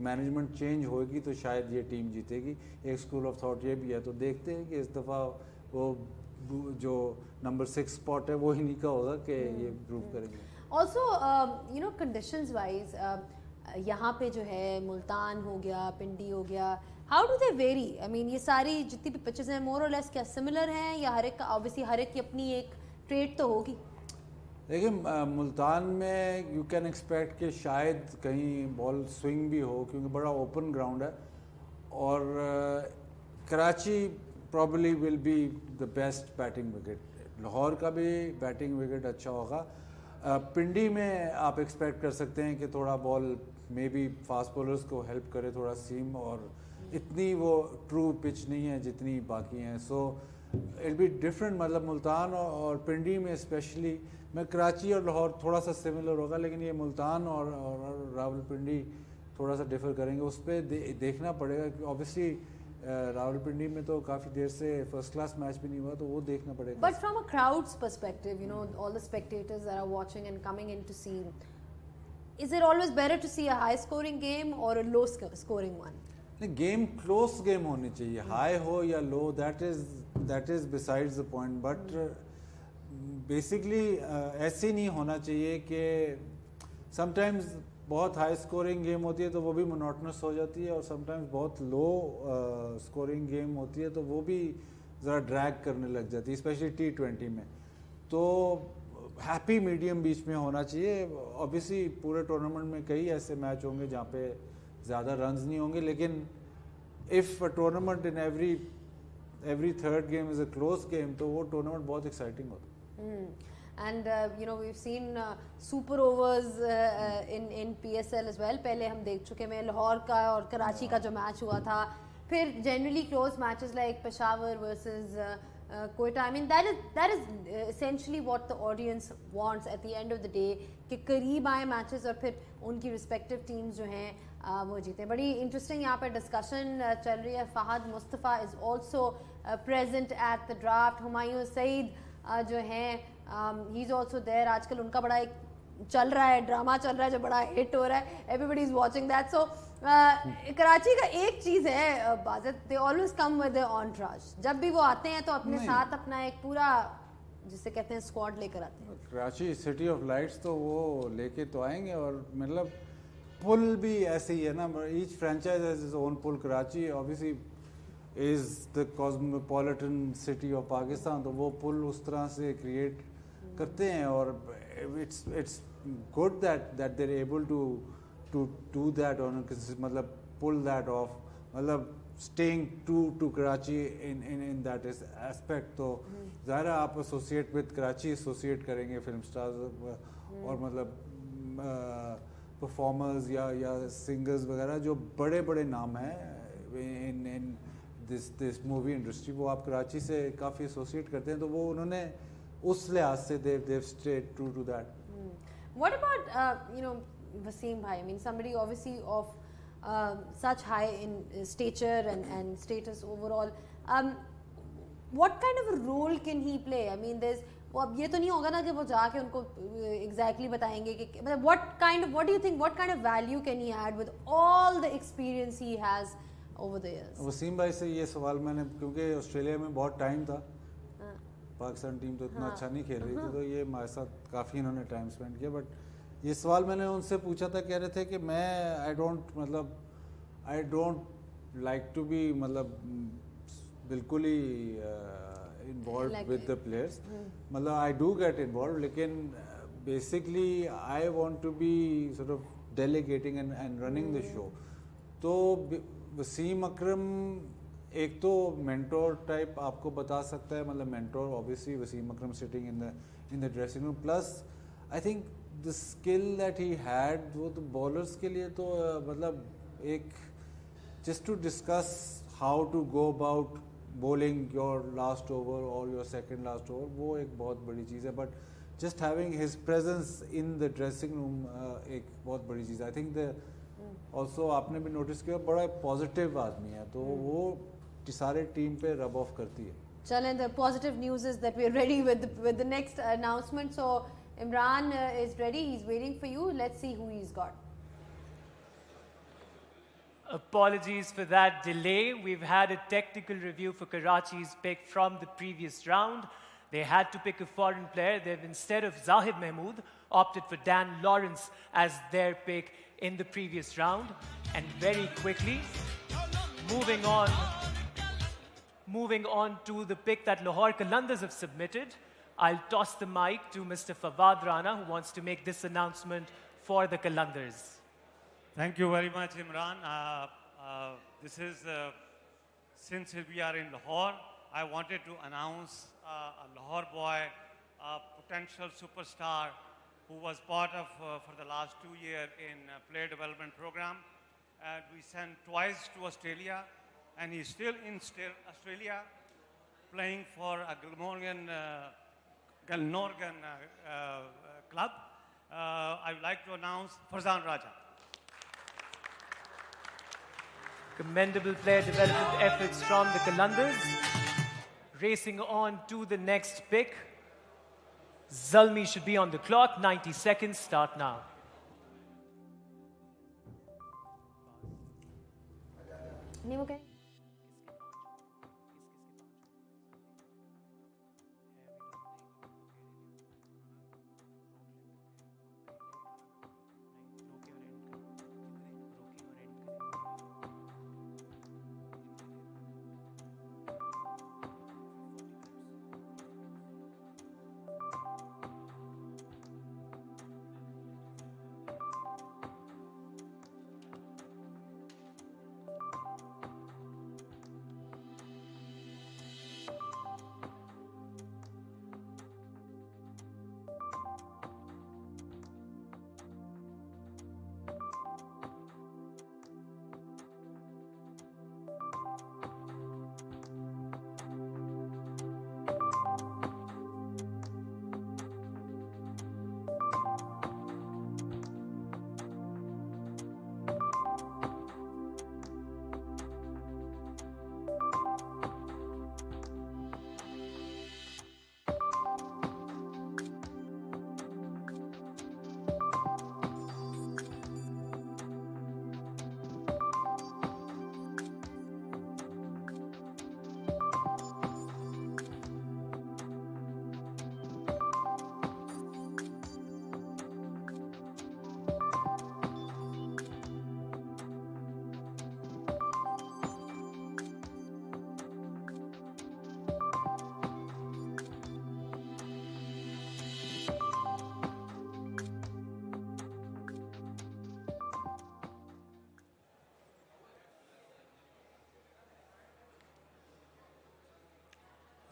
मैनेजमेंट चेंज होगी तो शायद ये टीम जीतेगी. एक स्कूल ऑफ थॉट ये भी है. तो देखते हैं कि इस दफ़ा वो जो नंबर 6 स्पॉट है वो ही नहीं का होगा कि ये प्रूव करेंगे. Also, you know, conditions wise, यहाँ पे जो है मुल्तान हो गया, पिंडी हो गया, how do they very? I mean ये सारी जितनी भी पिचेस हैं मोर और लेस क्या सिमिलर हैं, या हर एक का ऑब्वियसली हर एक की अपनी एक ट्रेड तो होगी? देखिए मुल्तान में यू कैन एक्सपेक्ट कि शायद कहीं बॉल स्विंग भी हो क्योंकि बड़ा ओपन ग्राउंड है, और Karachi probably will be the best batting wicket, Lahore का भी बैटिंग विकेट अच्छा होगा। पिंडी में आप एक्सपेक्ट कर सकते हैं कि थोड़ा ball may be fast bowlers को हेल्प करे, थोड़ा सीम, और इतनी वो ट्रू पिच नहीं है जितनी बाकी हैं, सो इट बी डिफरेंट। मतलब मुल्तान और पिंडी में स्पेशली, मैं कराची और लाहौर थोड़ा सा सिमिलर होगा, लेकिन ये मुल्तान और रावलपिंडी थोड़ा सा डिफर करेंगे, उस पर देखना पड़ेगा कि ऑब्वियसली रावलपिंडी में तो काफ़ी देर से फर्स्ट क्लास मैच भी नहीं हुआ, तो वो देखना पड़ेगा। But from a crowd's perspective, you know, all the spectators that are watching and coming in to see, is it always better to see a high scoring game और a low scoring one? Game close game होनी चाहिए, high हो या low, that is besides the point, but basically ऐसे नहीं होना चाहिए कि समटाइम्स बहुत हाई स्कोरिंग गेम होती है तो वो भी मोनोटनस हो जाती है, और समटाइम्स बहुत लो स्कोरिंग गेम होती है तो वो भी ज़रा ड्रैग करने लग जाती है, स्पेशली T20 में। तो हैप्पी मीडियम बीच में होना चाहिए। ऑब्वियसली पूरे टूर्नामेंट में कई ऐसे मैच होंगे जहाँ पे ज़्यादा रन्स नहीं होंगे, लेकिन if a tournament in every third game is a close game, तो वो टूर्नामेंट बहुत एक्साइटिंग होता है। And you know, we've seen super overs in PSL as well. पहले हम देख चुके हैं लाहौर का और कराची का जो मैच हुआ था, फिर generally close matches like Peshawar versus Quetta. I mean that is essentially what the audience wants at the end of the day, कि करीब आए मैचेस और फिर उनकी रिस्पेक्टिव टीम्स जो हैं वो जीते। बड़ी इंटरेस्टिंग यहाँ पर डिस्कशन चल रही है। Fahad Mustafa is also present at the draft. Humayun Saeed जो हैं ही इज़ ऑल्सो देयर। आजकल उनका बड़ा एक चल रहा है, ड्रामा चल रहा है जो बड़ा हिट हो रहा है, एवरीबडी इज़ वॉचिंग दैट। सो कराची का एक चीज़ है बाज़त, दे ऑलवेज कम विद एंटोurage। जब भी वो आते हैं तो अपने साथ अपना एक पूरा जिसे कहते हैं स्क्वाड लेकर आते हैं। कराची सिटी ऑफ लाइट्स तो वो लेके तो आएंगे, और मतलब पुल भी ऐसे ही है ना, each franchise has its own pool. Karachi obviously is the cosmopolitan city of Pakistan, तो वो पुल उस तरह से क्रिएट करते हैं, और it's good that they're able to do that on, मतलब पुल दैट ऑफ, मतलब staying true to Karachi in that aspect. तो ज़ाहिर है आप एसोसिएट विद कराची एसोसिएट करेंगे फिल्म स्टार्स और मतलब परफॉर्मर्स या सिंगर्स वगैरह जो बड़े बड़े नाम हैं इन दिस मूवी इंडस्ट्री, वो आप कराची से काफ़ी एसोसिएट करते हैं, तो वो उन्होंने उस लिहाज से they've stayed true to that. What about you know, Wasim bhai? I mean, somebody obviously of such high in stature and status overall. What kind of a role can he play? I mean, there's वो अब ये तो नहीं होगा ना कि वो जाके उनको exactly बताएंगे कि मतलब what do you think, what kind of value can he add with all the experience he has over the years? Wasim भाई से ये सवाल मैंने, क्योंकि ऑस्ट्रेलिया में बहुत टाइम था, पाकिस्तान टीम तो इतना अच्छा नहीं खेल रही थी, तो ये हमारे साथ काफ़ी इन्होंने टाइम स्पेंड किया। बट ये सवाल मैंने उनसे पूछा था, कह रहे थे कि मैं I don't like to be मतलब बिल्कुल ही इन्वॉल्व विद द प्लेयर्स, मतलब आई डू गेट इन्वॉल्व, लेकिन basically I want to be sort of delegating and running the show. तो वसीम अकरम एक तो मेंटोर टाइप आपको बता सकता है, मतलब mentor obviously Wasim Akram sitting in the dressing room, plus I think the skill that he had, वो तो बॉलर्स के लिए तो मतलब एक just to discuss how to go about bowling your last over or your second last over, वो एक बहुत बड़ी चीज़ है, but just having his presence in the dressing room एक बहुत बड़ी चीज़ है। I think the also आपने भी नोटिस किया बड़ा पॉजिटिव आदमी है, तो वो सारे टीम पे रब ऑफ करती है। चलें, the positive news is that we are ready with the next announcement. So Imran is ready, he's waiting for you. Let's see who he's got. Apologies for that delay. We've had a technical review for Karachi's pick from the previous round. They had to pick a foreign player. They've, instead of Zahid Mahmood, opted for Dan Lawrence as their pick. in the previous round. And very quickly, moving on to the pick that Lahore Qalandars have submitted, I'll toss the mic to Mr. Fawad Rana, who wants to make this announcement for the Qalandars. Thank you very much, Imran. This is, since we are in Lahore, I wanted to announce a Lahore boy, a potential superstar who was part of, for the last 2 years in player development program. And we sent twice to Australia, and he's still in Australia playing for a Glennorgan club. I would like to announce Farzan Raja. Commendable player development efforts from the Qalandars. Racing on to the next pick. Zalmi should be on the clock. 90 seconds, start now. Name okay?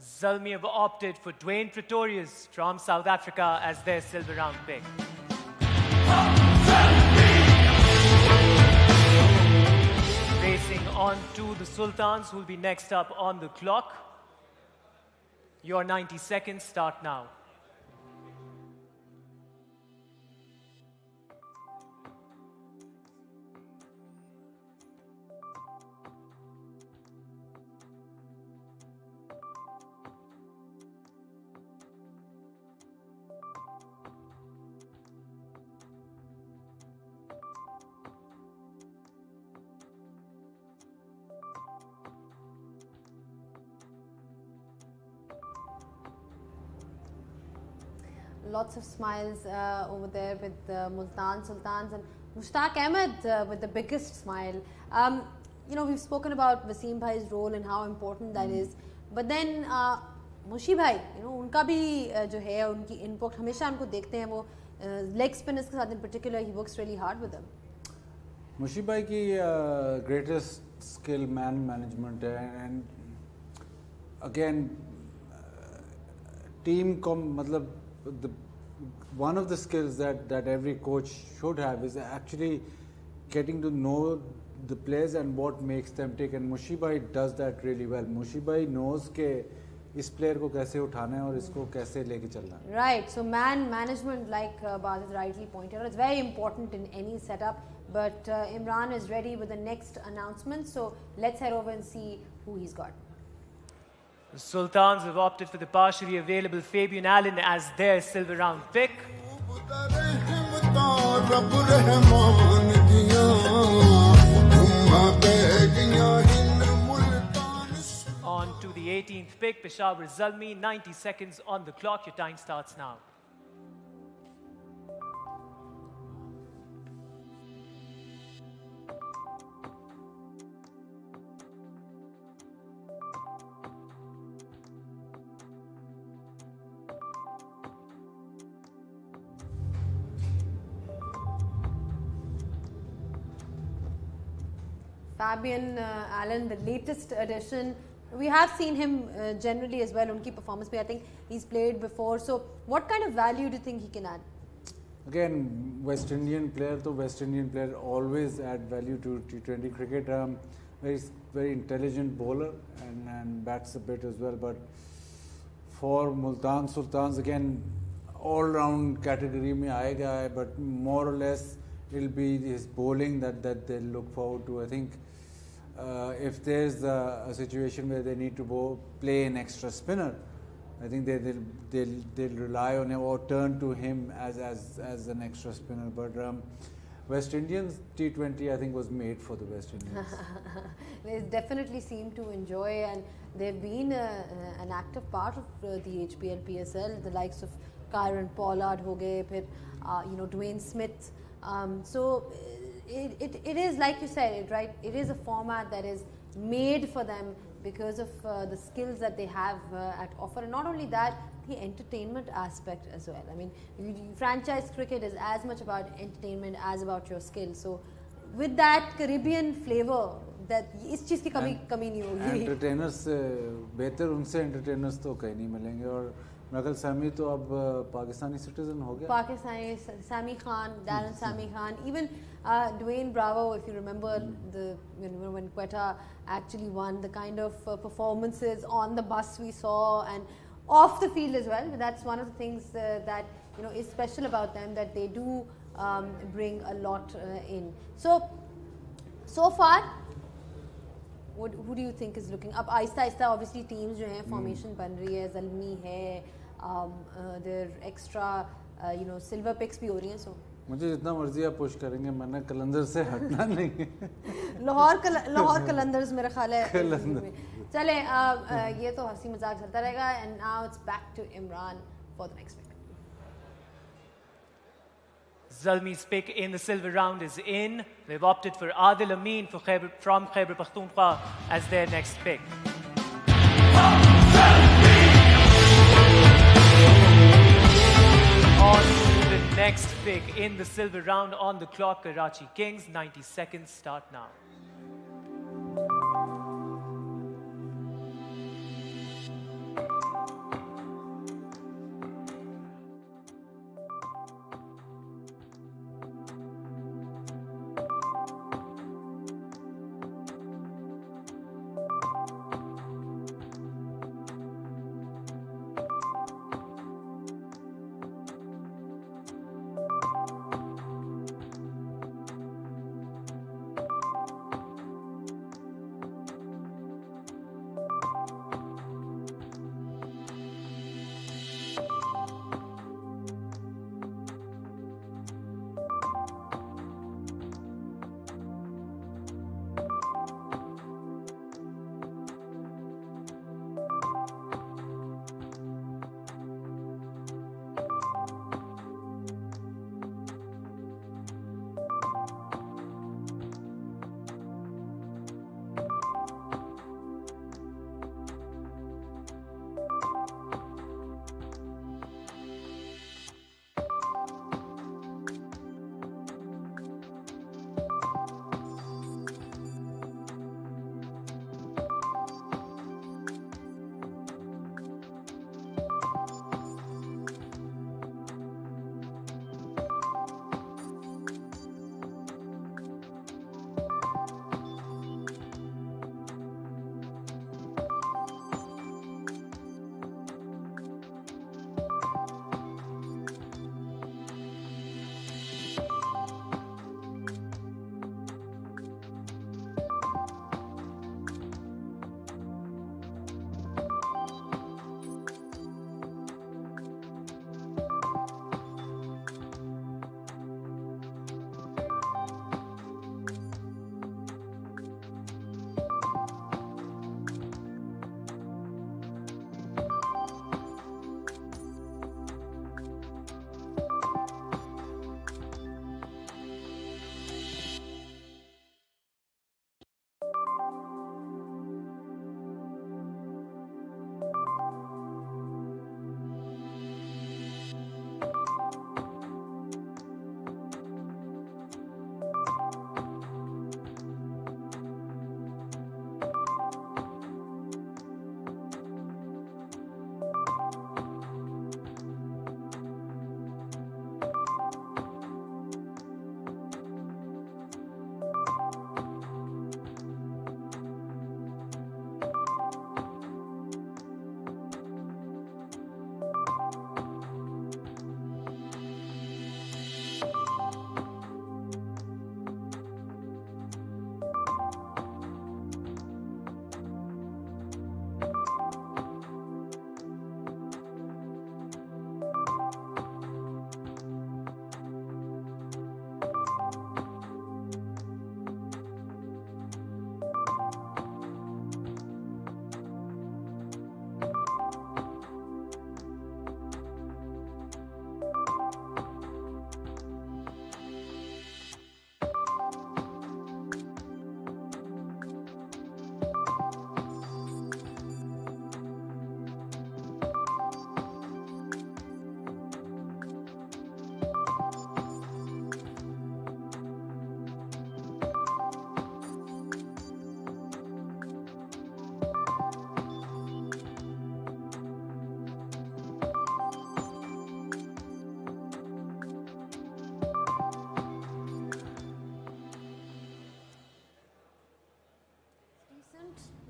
Zalmi have opted for Dwayne Pretorius from South Africa as their silver round pick. Racing on to the Sultans, who will be next up on the clock. Your 90 seconds start now. Lots of smiles over there with Multan Sultans and Mushtaq Ahmed with the biggest smile. You know, we've spoken about Wasim Bhai's role and how important that is. But then Mushi Bhai, you know, उनका भी जो है उनकी input हमेशा उनको देखते हैं वो leg spinners के साथ in particular he works really hard with them. मुशी भाई की greatest skill man management है and again team को मतलब one of the skills that every coach should have is actually getting to know the players and what makes them tick, and Mushi Bhai does that really well. Mushi Bhai knows के इस player को कैसे उठाना है और इसको कैसे लेके चलना है. Right, so man management, like Baz rightly pointed out, is very important in any setup. But Imran is ready with the next announcement, so let's head over and see who he's got. The Sultans have opted for the partially available Fabian Allen as their silver round pick. On to the 18th pick, Peshawar Zalmi, 90 seconds on the clock. Your time starts now. Fabian Allen, the latest addition. We have seen him generally as well. Unki performance pe I think he's played before. So what kind of value do you think he can add? Again, West Indian player, तो West Indian player always add value to T20 cricket. Very intelligent bowler and bats a bit as well. But for Multan Sultans, again, all-round category में आएगा, but more or less it'll be his bowling that they'll look forward to. I think if there's a situation where they need to play an extra spinner, I think they'll rely on him or turn to him as an extra spinner. But West Indians T20 I think was made for the West Indians. They definitely seem to enjoy, and they've been an active part of the HBL PSL. The likes of Kyron Pollard ho gaye, phir Dwayne Smith. So it is like you said, right? It is a format that is made for them because of the skills that they have at offer, and not only that, the entertainment aspect as well. I mean, franchise cricket is as much about entertainment as about your skills. So with that Caribbean flavor, that इस चीज़ की कमी नहीं होगी. Entertainers से बेहतर उनसे entertainers तो कहीं नहीं मिलेंगे. और नकल सामी तो अब पाकिस्तानी citizen हो गया. Pakistani, Sami Khan, Darren Sami Khan, even Dwayne Bravo, if you remember when Quetta actually won, the kind of performances on the bus we saw and off the field as well. That's one of the things that is special about them, that they do bring a lot in. So far, who do you think is looking up? आहिस्ता obviously teams जो हैं formation बन रही है, Zalmi है, there extra silver picks भी हो रही हैं. So मुझे जितना मर्जी आप पुश करेंगे, मैंने कलंदर से हटना नहीं है. लाहौर कलंदर्स मेरा ख्याल है. चले ये तो हंसी मजाक चलता रहेगा. And now it's back to Imran for the next pick. Zalmi's pick in the silver round is in. They've opted for Adil Amin from Khyber Pakhtunkhwa as their next pick. On to the next pick in the silver round on the clock, Karachi Kings. 90 seconds start now.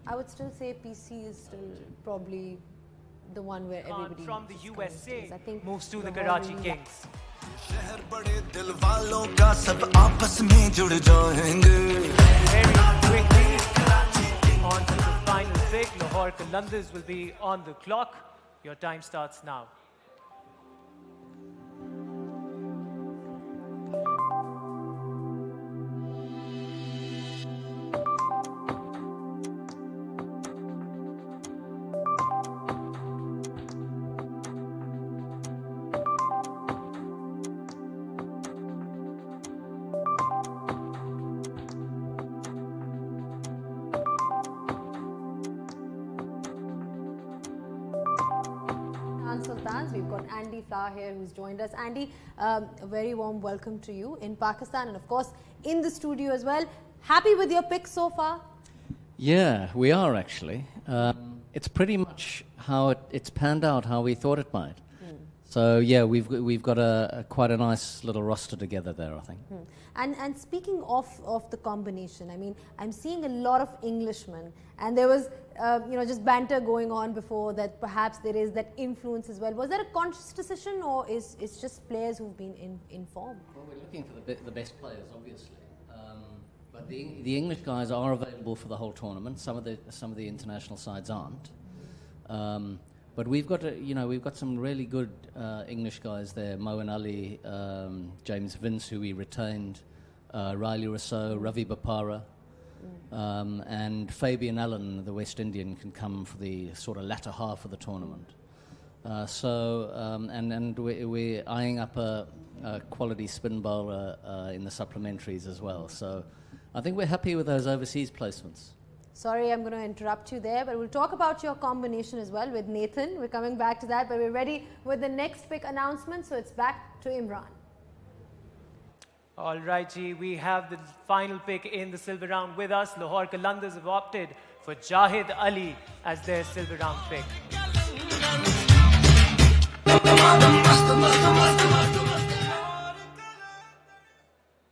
I would still say PC is still probably the one where Khan everybody from the just USA stays. I think moves to the Lahore Karachi really Kings. शहर बड़े दिल वालों का सब आपस में जुड़ जाएंगे Very quickly on to the final pick. Lahore Qalandars will be on the clock. Your time starts now. Sultans. We've got Andy Flower here who's joined us. Andy, a very warm welcome to you in Pakistan and of course in the studio as well. Happy with your pick so far? Yeah, we are actually. It's pretty much how it's panned out how we thought it might. So yeah, we've got quite a nice little roster together there, I think. And speaking of the combination, I mean, I'm seeing a lot of Englishmen, and there was just banter going on before that perhaps there is that influence as well. Was that a conscious decision, or is it's just players who've been in form? Well, we're looking for the best players, obviously. But the English guys are available for the whole tournament. Some of the international sides aren't. But we've got some really good English guys there. Moeen Ali, James Vince, who we retained, Riley Rousseau, Ravi Bopara, and Fabian Allen, the West Indian, can come for the sort of latter half of the tournament. And we're eyeing up a quality spin bowler in the supplementaries as well. So I think we're happy with those overseas placements. Sorry, I'm going to interrupt you there, but we'll talk about your combination as well with Nathan. We're coming back to that, but we're ready with the next pick announcement, so it's back to Imran. All right, Ji, we have the final pick in the silver round with us. Lahore Qalandars have opted for Jahid Ali as their silver round pick.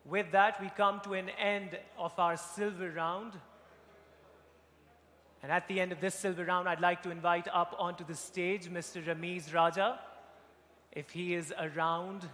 With that, we come to an end of our silver round. And at the end of this silver round, I'd like to invite up onto the stage Mr. Ramiz Raja, if he is around.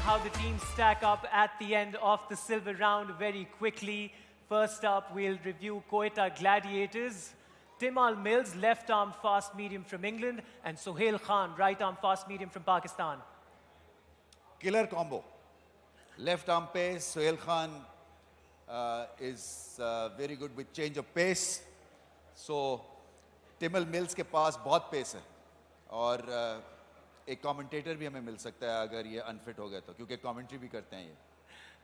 How the teams stack up at the end of the silver round very quickly. First up, we'll review Quetta Gladiators. Timal Mills, left arm fast medium from England, and Sohail Khan, right arm fast medium from Pakistan. Killer combo. Left arm pace, Sohail Khan is very good with change of pace. So Timal Mills के पास बहुत pace है और एक commentator भी हमें मिल सकता है अगर ये अनफिट हो गया तो क्योंकि कमेंट्री भी करते हैं ये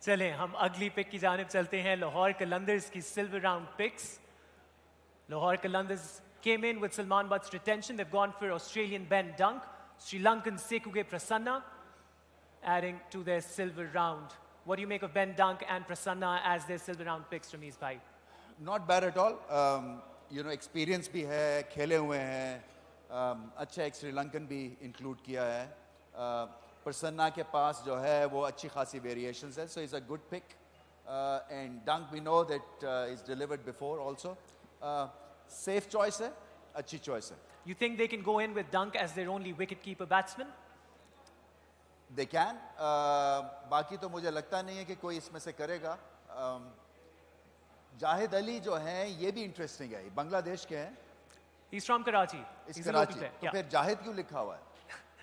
चलें हम अगली पिक की जानिब चलते हैं लाहौर कलंदर्स की silver round picks Lahore Qalandars came in with Salman Butt's retention. They've gone for Australian Ben Dunk, Sri Lankan Sekuge Prasanna, adding to their silver round. What do you make of Ben Dunk and Prasanna as their silver round picks, Ramiz bhai? Not bad at all. Experience भी है, खेले हुए हैं. अच्छा एक श्रीलंकन भी include किया है प्रसन्ना के पास जो है वो अच्छी खासी वेरिएशंस है so is a good pick and Dunk we know that is delivered before also safe choice है अच्छी चॉइस है You think they can go in with Dunk as their only wicket-keeper batsman? They can. बाकी तो मुझे लगता नहीं है कि कोई इसमें से करेगा जाहिद अली जो हैं ये भी इंटरेस्टिंग है बांग्लादेश के हैं He's from Karachi. He's Karachi. तो फिर जाहिद क्यों लिखा हुआ है?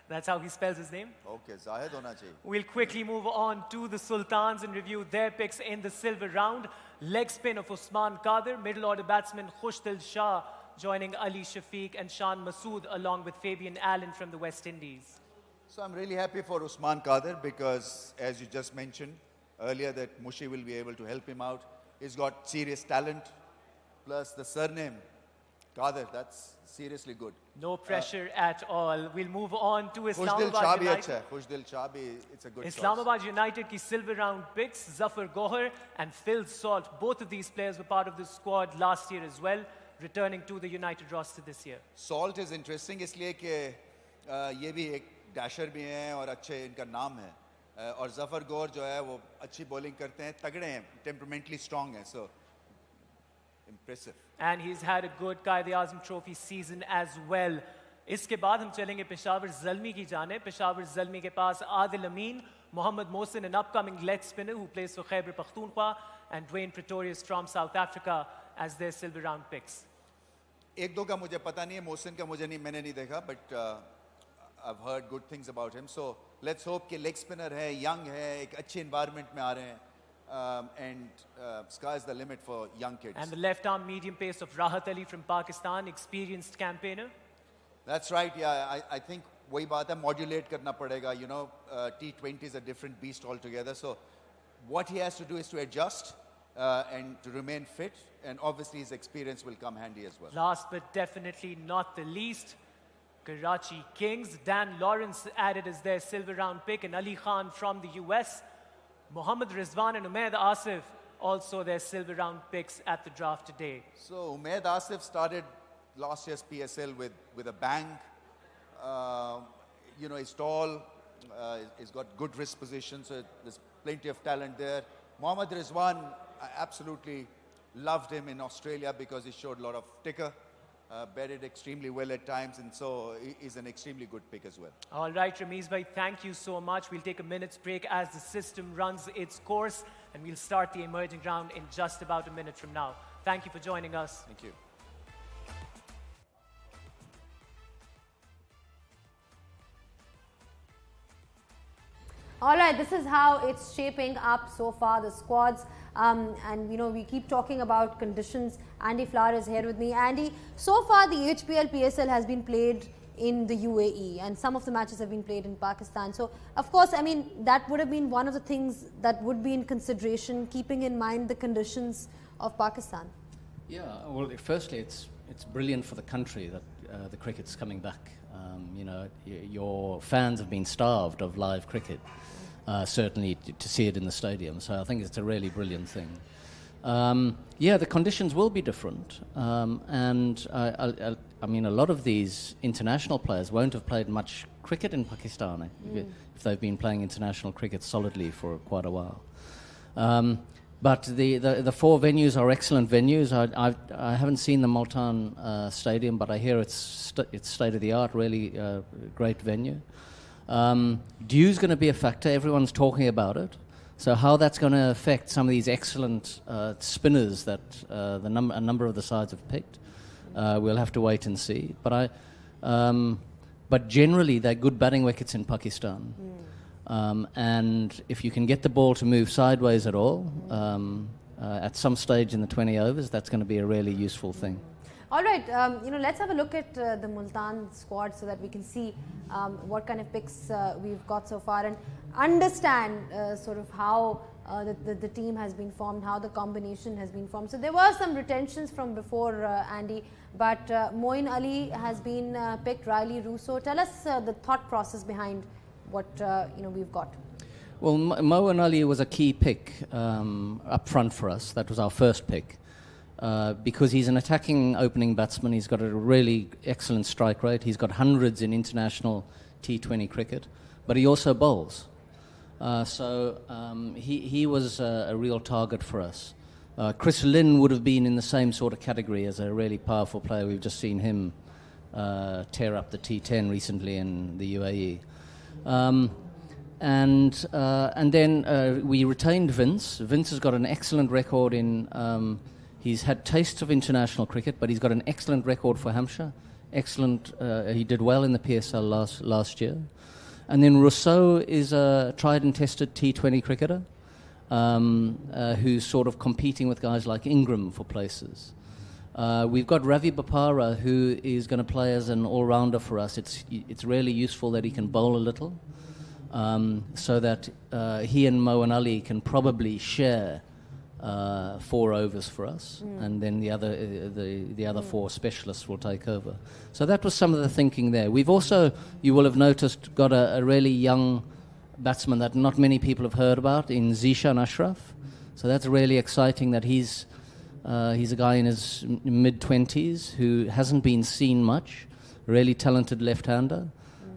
That's how he spells his name. Okay, Zahid होना चाहिए. We'll quickly move on to the Sultans and review their picks in the silver round. Leg spin of Usman Qadir, middle order batsman Khushdil Shah joining Ali Shafiq and Shan Masood along with Fabian Allen from the West Indies. So I'm really happy for Usman Qadir because as you just mentioned earlier that Mushi will be able to help him out. He's got serious talent plus the surname Qadir, that's seriously good. No pressure at all. We'll move on to Khushdil Islamabad Shah bhi United. acha hai. Khushdil Shah bhi, it's a good Islamabad United ki silver round picks, Zafar Gohar and Phil Salt. Both of these players were part of the squad last year as well, returning to the United roster this year. Salt is interesting इसलिए कि ये भी एक dasher भी हैं और अच्छे इनका नाम है और जफर गौर जो है वो अच्छी बॉलिंग करते हैं तगड़े हैं टेम्परामेंटली स्ट्रांग हैं so impressive. And he's had a good Qaid-e-Azam Trophy season as well. इसके बाद हम चलेंगे पेशावर ज़ल्मी की जाने. पेशावर ज़ल्मी के पास आदिल अमीन, Mohammad Mohsin, an upcoming leg spinner who plays for Khyber Pakhtunkhwa, and Dwayne Pretorius from South Africa as their silver round picks. एक दो का मुझे पता नहीं है मोहसिन का मैंने नहीं देखा but I've heard good things about him so let's hope कि leg spinner है young है एक अच्छे environment में आ रहे हैं and sky's the limit for young kids. And the left arm medium pace of Rahat Ali from Pakistan, experienced campaigner. That's right, yeah. I think वही बात है modulate करना पड़ेगा. You know, T20 is a different beast altogether. So what he has to do is to adjust and to remain fit, and obviously his experience will come handy as well. Last but definitely not the least, Karachi Kings. Dan Lawrence added as their silver round pick, and Ali Khan from the US. Mohammad Rizwan and Umaid Asif also their silver round picks at the draft today. So Umaid Asif started last year's PSL with a bang. You know, he's tall, he's got good wrist position, so there's plenty of talent there. Mohammad Rizwan, I absolutely loved him in Australia because he showed a lot of ticker, batted extremely well at times, and so he's an extremely good pick as well. All right, Ramiz bhai, thank you so much. We'll take a minute's break as the system runs its course, and we'll start the emerging round in just about a minute from now. Thank you for joining us. Thank you. All right, this is how it's shaping up so far, the squads. And, you know, we keep talking about conditions. Andy Flower is here with me. Andy, so far the HBL PSL has been played in the UAE and some of the matches have been played in Pakistan. So, of course, I mean, that would have been one of the things that would be in consideration, keeping in mind the conditions of Pakistan. Yeah, well, firstly, it's brilliant for the country that the cricket's coming back. You know, your fans have been starved of live cricket. Certainly to see it in the stadium. So I think it's a really brilliant thing. Yeah, the conditions will be different. And I mean, a lot of these international players won't have played much cricket in Pakistan if they've been playing international cricket solidly for quite a while. But the four venues are excellent venues. I haven't seen the Multan Stadium, but I hear it's state-of-the-art, really great venue. Dew's going to be a factor. Everyone's talking about it. So how that's going to affect some of these excellent spinners that a number of the sides have picked, we'll have to wait and see. But generally, they're good batting wickets in Pakistan. And if you can get the ball to move sideways at all, at some stage in the 20 overs, that's going to be a really useful thing. All right, you know, let's have a look at the Multan squad so that we can see what kind of picks we've got so far and understand sort of how the team has been formed, how the combination has been formed. So there were some retentions from before, Andy, but Moeen Ali has been picked, Riley Russo. Tell us the thought process behind what you know we've got. Well, Moeen Ali was a key pick up front for us. That was our first pick. Because he's an attacking opening batsman, he's got a really excellent strike rate, he's got hundreds in international T20 cricket, but he also bowls. So he was a real target for us. Chris Lynn would have been in the same sort of category as a really powerful player. We've just seen him tear up the T10 recently in the UAE. And then we retained Vince. Vince has got an excellent record in... He's had tastes of international cricket, but he's got an excellent record for Hampshire. Excellent. He did well in the PSL last year. And then Rousseau is a tried and tested T20 cricketer who's sort of competing with guys like Ingram for places. We've got Ravi Bopara, who is going to play as an all-rounder for us. It's really useful that he can bowl a little, so that he and Moeen Ali can probably share 4 overs for us, and then the other 4 specialists will take over. So that was some of the thinking there. We've also, you will have noticed, got a really young batsman that not many people have heard about in Zishan Ashraf. So that's really exciting that he's a guy in his mid-20s who hasn't been seen much, really talented left-hander,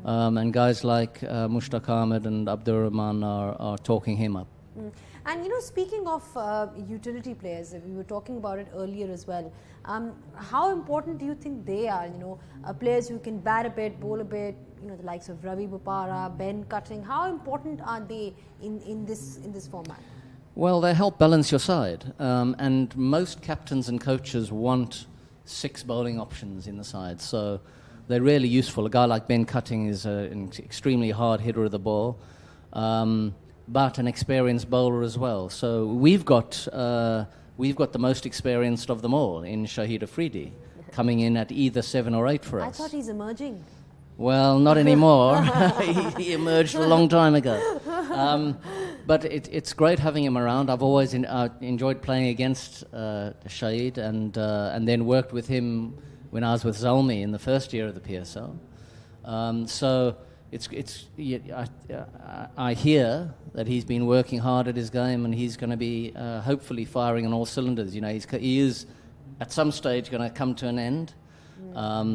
and guys like Mushtaq Ahmed and Abdur Rahman are talking him up. And speaking of utility players, we were talking about it earlier as well. How important do you think they are? Players who can bat a bit, bowl a bit. The likes of Ravi Bopara, Ben Cutting. How important are they in this format? Well, they help balance your side, and most captains and coaches want 6 bowling options in the side. So they're really useful. A guy like Ben Cutting is an extremely hard hitter of the ball. But an experienced bowler as well. So we've got the most experienced of them all in Shahid Afridi, coming in at either 7 or 8 for us. I thought he's emerging. Well, not anymore. He emerged a long time ago. But it's great having him around. I've always enjoyed playing against Shahid, and then worked with him when I was with Zalmi in the first year of the PSL. So. I hear that he's been working hard at his game, and he's going to be hopefully firing on all cylinders. He is at some stage going to come to an end.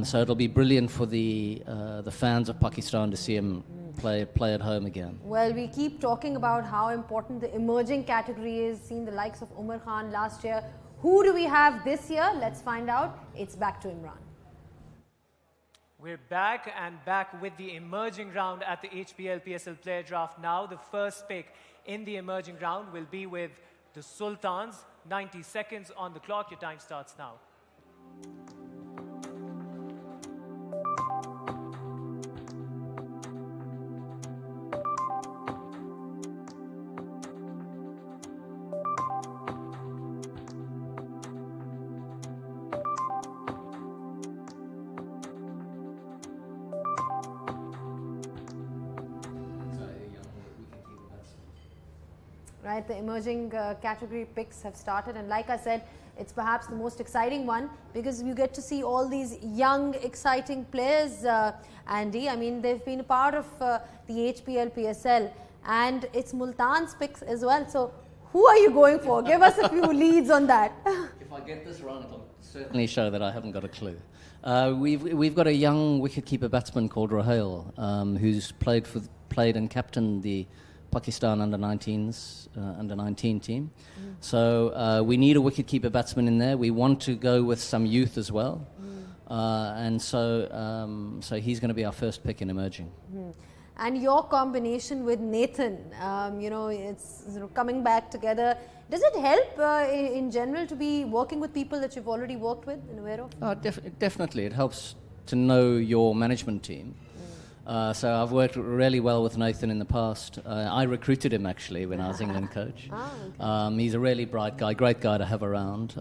So it'll be brilliant for the fans of Pakistan to see him play at home again. Well, we keep talking about how important the emerging category is. Seen the likes of Umar Khan last year. Who do we have this year? Let's find out. It's back to Imran. We're back with the emerging round at the HBL PSL Player Draft now. The first pick in the emerging round will be with the Sultans. 90 seconds on the clock. Your time starts now. Right, the emerging category picks have started, and like I said, it's perhaps the most exciting one because you get to see all these young, exciting players, Andy. I mean, they've been a part of the HBL PSL, and it's Multan's picks as well. So, who are you going for? Give us a few leads on that. If I get this wrong, it'll certainly show that I haven't got a clue. We've got a young wicketkeeper batsman called Raheel, who's played and captained the Pakistan under-19 team. So we need a wicketkeeper batsman in there. We want to go with some youth as well. And so he's going to be our first pick in emerging. And your combination with Nathan, it's sort of coming back together. Does it help in general to be working with people that you've already worked with and aware of? Definitely. It helps to know your management team. So I've worked really well with Nathan in the past. I recruited him actually when I was England coach. Okay. He's a really bright guy, great guy to have around.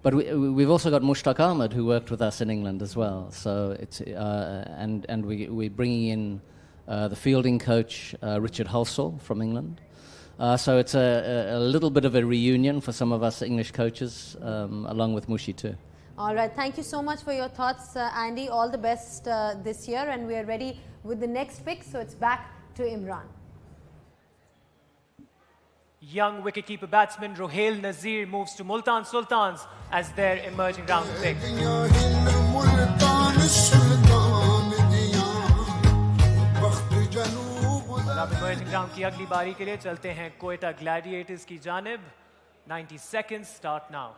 But we've also got Mushtaq Ahmed who worked with us in England as well. So it's and we're bringing in the fielding coach Richard Halsall from England. So it's a little bit of a reunion for some of us English coaches, along with Mushi too. All right, thank you so much for your thoughts, Andy. All the best this year, and we are ready with the next pick, so it's back to Imran. Young wicketkeeper batsman Rohail Nazir moves to Multan Sultans as their emerging round pick. अब emerging round की अगली बारी के लिए चलते हैं Quetta Gladiators की जानिब. 90 seconds start now.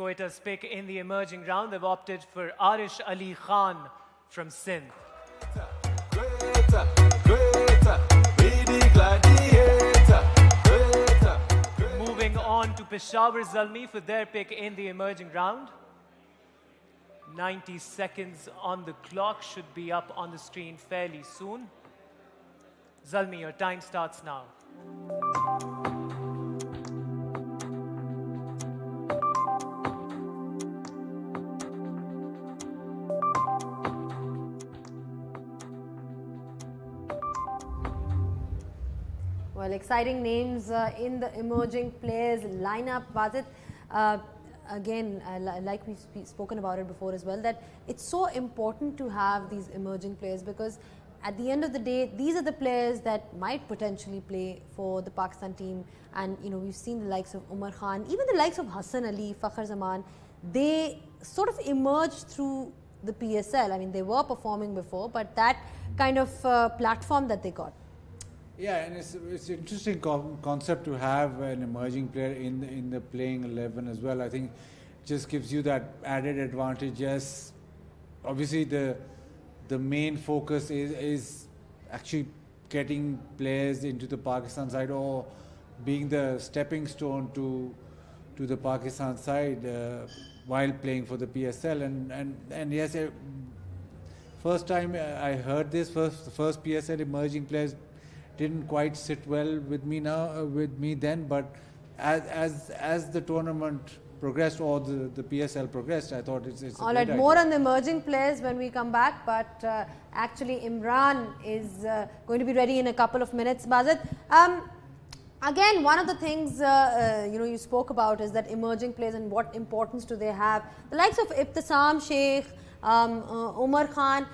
Quetta pick in the emerging round. They've opted for Arish Ali Khan from Sindh. Moving on to Peshawar Zalmi for their pick in the emerging round. 90 seconds on the clock, should be up on the screen fairly soon. Zalmi, your time starts now. Well, exciting names in the emerging players lineup. Wajid, again, like we've spoken about it before as well, that it's so important to have these emerging players, because at the end of the day, these are the players that might potentially play for the Pakistan team. And you know, we've seen the likes of Umar Khan, even the likes of Hassan Ali, Fakhar Zaman. They sort of emerged through the PSL. I mean, they were performing before, but that kind of platform that they got. Yeah, and it's an interesting concept to have an emerging player in the playing 11 as well. I think it just gives you that added advantage. Yes, obviously the main focus is actually getting players into the Pakistan side, or being the stepping stone to the Pakistan side while playing for the PSL. And yes, first time I heard this, first PSL emerging players didn't quite sit well with me then, but as the tournament progressed, or the PSL progressed, I thought it's all right, more on the emerging players when we come back, but actually Imran is going to be ready in a couple of minutes. Bazid, again, one of the things you know, you spoke about is that emerging players and what importance do they have. The likes of Ibtisam Sheikh, Umar Khan,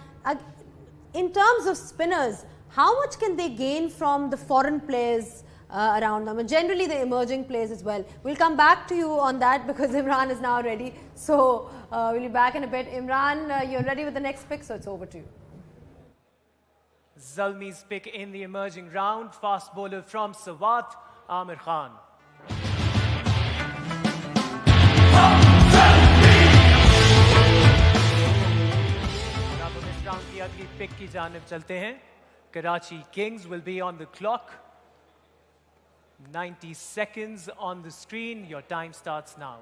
in terms of spinners, how much can they gain from the foreign players around them, and generally the emerging players as well? We'll come back to you on that because Imran is now ready. So we'll be back in a bit. Imran, you're ready with the next pick, so it's over to you. Zalmi's pick in the emerging round, fast bowler from Swat, Amir Khan. अब हम इस round की अगली pick की जानिब चलते हैं. Karachi Kings will be on the clock. 90 seconds on the screen. Your time starts now.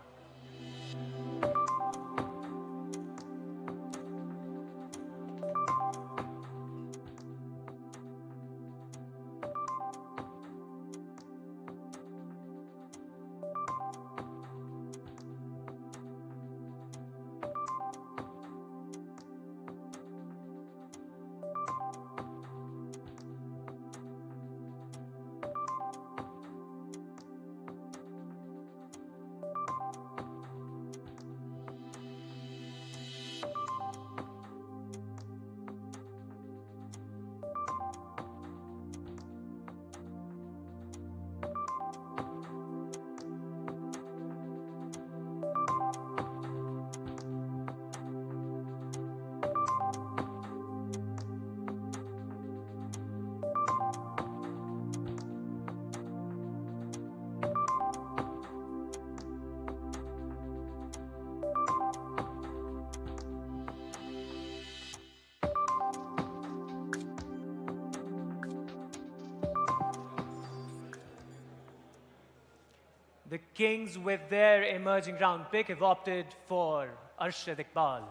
The Kings, with their emerging round pick, have opted for Arshad Iqbal.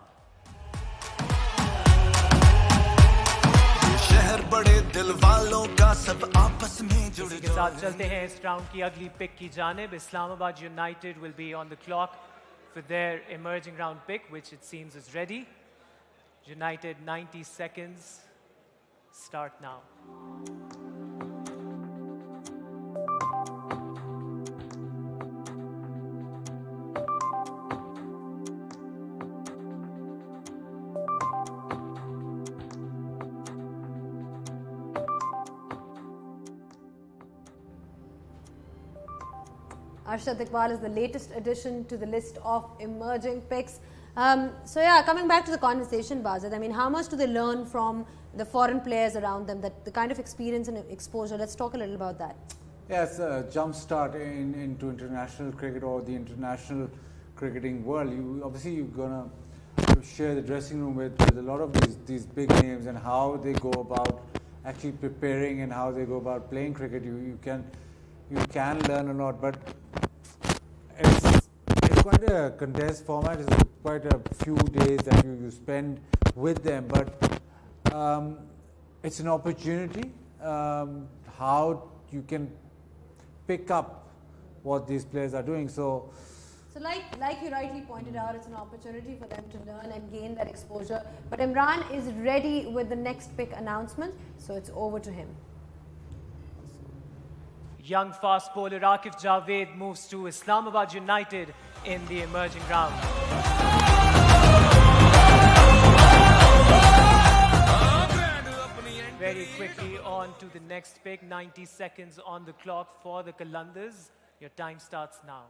इसी के साथ चलते हैं इस राउंड की अगली पिक की जानिब. Islamabad United will be on the clock for their emerging round pick, which it seems is ready. United, 90 seconds. Start now. Arshad Iqbal is the latest addition to the list of emerging picks. So yeah, coming back to the conversation, Bazid, I mean, how much do they learn from the foreign players around them, that the kind of experience and exposure? Let's talk a little about that. Yes, jump start into international cricket, or the international cricketing world. You're gonna share the dressing room with a lot of these big names, and how they go about actually preparing and how they go about playing cricket. You can learn a lot, but it's quite a condensed format. It's quite a few days that you spend with them, but it's an opportunity how you can pick up what these players are doing. So like you rightly pointed out, it's an opportunity for them to learn and gain that exposure. But Imran is ready with the next pick announcement, so it's over to him. Young fast bowler Akif Javed moves to Islamabad United in the emerging round. Very quickly on to the next pick. 90 seconds on the clock for the Qalandars. Your time starts now.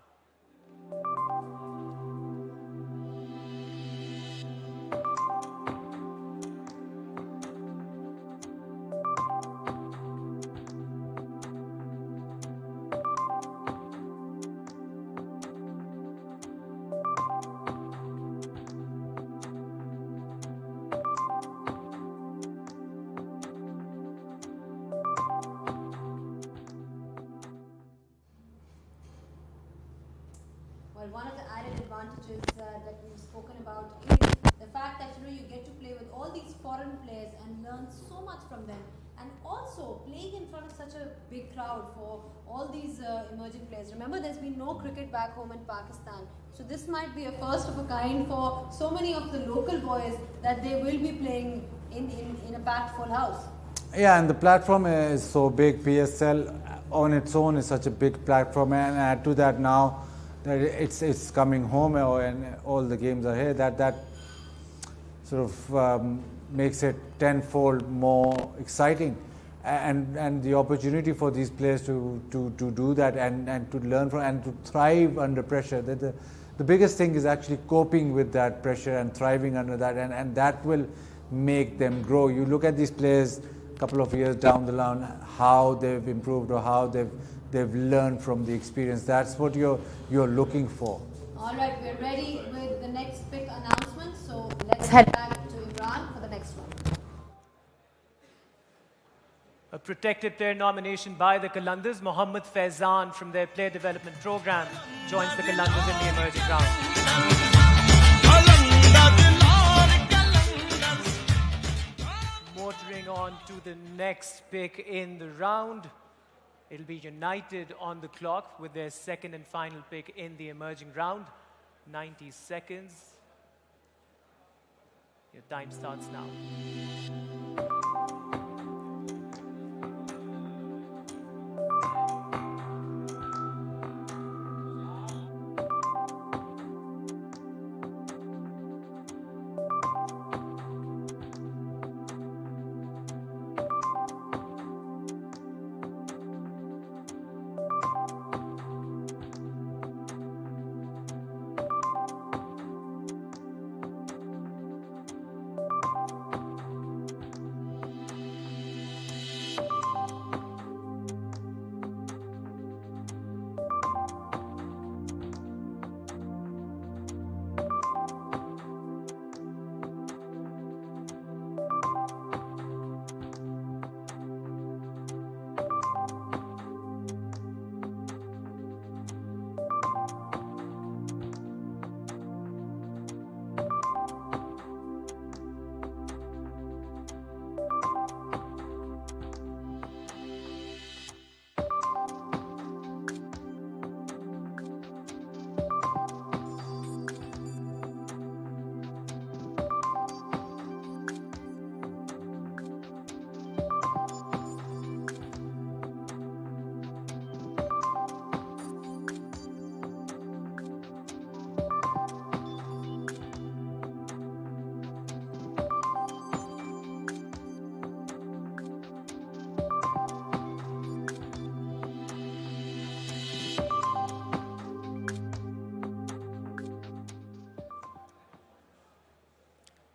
Well, one of the added advantages that we've spoken about is the fact that you get to play with all these foreign players and learn so much from them, and also playing in front of such a big crowd for all these emerging players. Remember, there's been no cricket back home in Pakistan, so this might be a first of a kind for so many of the local boys that they will be playing in a packed full house. yeah, and the platform is so big. PSL on its own is such a big platform, and add to that now that it's coming home and all the games are here, that sort of makes it tenfold more exciting, and the opportunity for these players to do that and to learn from and to thrive under pressure. The biggest thing is actually coping with that pressure and thriving under that, and that will make them grow. You look at these players a couple of years down the line, how they've improved or how they've learned from the experience. That's what you're looking for. All right, we're ready with the next pick announcement, so let's head back to Imran for the next one. A protected player nomination by the Qalandars. Mohammad Faizan from their player development program joins the Qalandars in the emerging round. Motoring on to the next pick in the round. It'll be United on the clock with their second and final pick in the emerging round. 90 seconds. Your time starts now.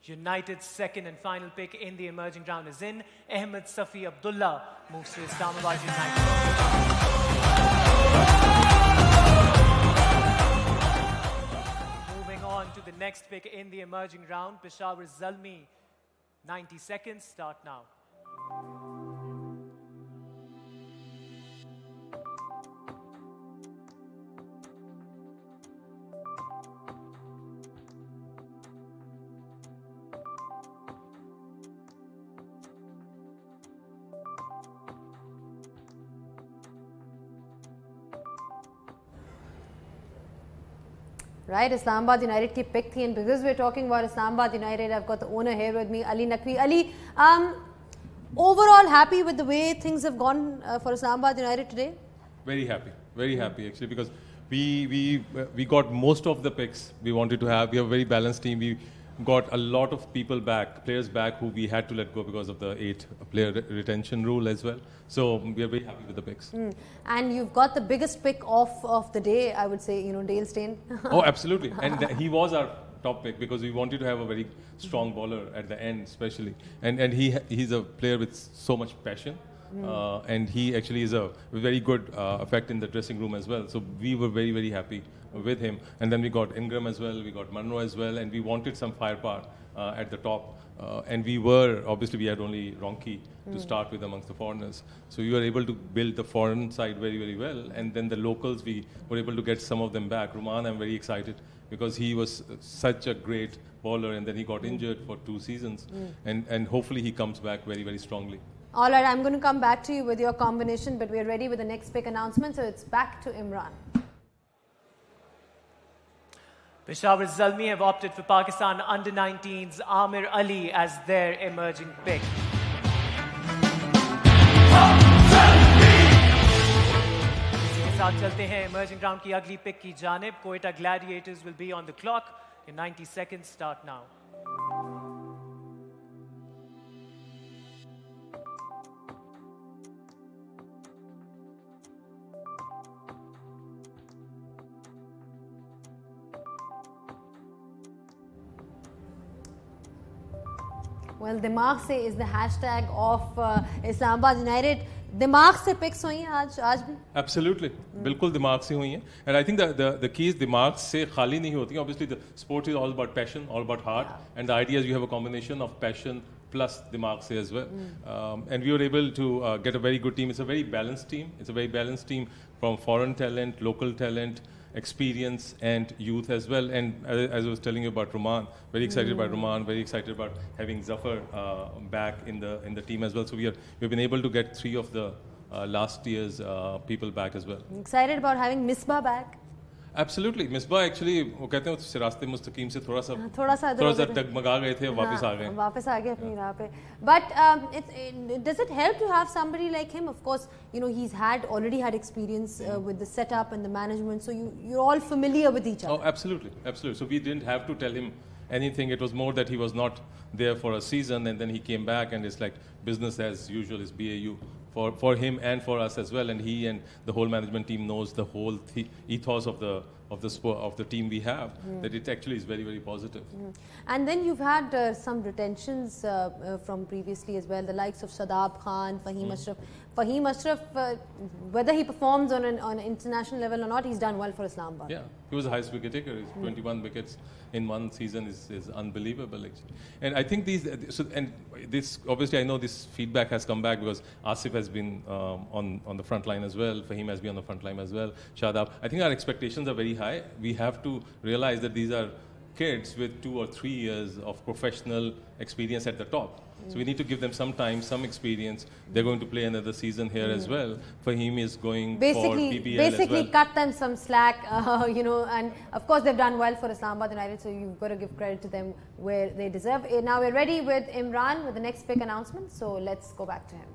United's second and final pick in the emerging round is in. Ahmed Safi Abdullah moves to Islamabad United. to the next pick in the emerging round. Peshawar Zalmi, 90 seconds, start now. Right, Islamabad United ki pick thi, and because we're talking about Islamabad United, I've got the owner here with me, Ali Naqvi. Ali, overall happy with the way things have gone for Islamabad United today? Very happy actually, because we got most of the picks we wanted to have. We have a very balanced team. We got a lot of players back who we had to let go because of the 8-player retention rule as well. So we are very happy with the picks. And you've got the biggest pick of the day, I would say, Dale Steyn. Oh, absolutely. And he was our top pick because we wanted to have a very strong bowler at the end, especially. And he's a player with so much passion. And he actually is a very good effect in the dressing room as well. So we were very, very happy with him. And then we got Ingram as well, we got Munro as well, and we wanted some firepower at the top. And we had only Ronki to start with amongst the foreigners. So we were able to build the foreign side very, very well. And then the locals, we were able to get some of them back. Ruman, I'm very excited because he was such a great bowler, and then he got injured for 2 seasons. And hopefully he comes back very, very strongly. All right, I'm going to come back to you with your combination, but we're ready with the next pick announcement. So it's back to Imran. Peshawar Zalmi have opted for Pakistan under-19s Amir Ali as their emerging pick. इसी के साथ चलते हैं emerging round की अगली pick की जानिब. Quetta Gladiators will be on the clock. Your 90 seconds start now. Well, दिमाग से is the hashtag of Islamabad United. दिमाग से picks हुई हैं आज भी? Absolutely, बिल्कुल दिमाग से हुई हैं. And I think the key is दिमाग से खाली नहीं होती. Obviously, the sport is all about passion, all about heart, and the idea is you have a combination of passion plus दिमाग से as well. And we were able to get a very good team. It's a very balanced team. It's a very balanced team from foreign talent, local talent, experience and youth as well. And as I was telling you about Ruman, very excited about Ruman, very excited about having Zafar back in the team as well. So we've been able to get 3 of the last year's people back as well. Excited about having Misbah back? Absolutely. Misbah actually, वो कहते हैं उस रास्ते मुस्तकीम से थोड़ा सा डगमगा गए थे, वापस आ गए. वापस आ गए अपनी राह पे. But does it help to have somebody like him? Of course, he's already had experience with the setup and the management, so you're all familiar with each other. Oh, absolutely. So we didn't have to tell him anything. It was more that he was not there for a season, and then he came back, and it's like business as usual, is BAU. For him and for us as well, and he and the whole management team knows the whole ethos of the team we have, that it actually is very, very positive. And then you've had some retentions from previously as well, the likes of Shadab Khan, Fahim Ashraf. Fahim Ashraf, whether he performs on an international level or not, he's done well for Islamabad. Yeah, he was the highest wicket taker. 21 wickets in one season is unbelievable actually. And I think this obviously I know this feedback has come back because Asif has been on the front line as well. Fahim has been on the front line as well. Shadab. I think our expectations are very high. We have to realize that these are kids with 2 or 3 years of professional experience at the top. So we need to give them some time, some experience. They're going to play another season here as well. Fahim is going for PBL basically as well. Cut them some slack, and of course they've done well for Islamabad United, so you've got to give credit to them where they deserve. Now we're ready with Imran with the next pick announcement, so let's go back to him.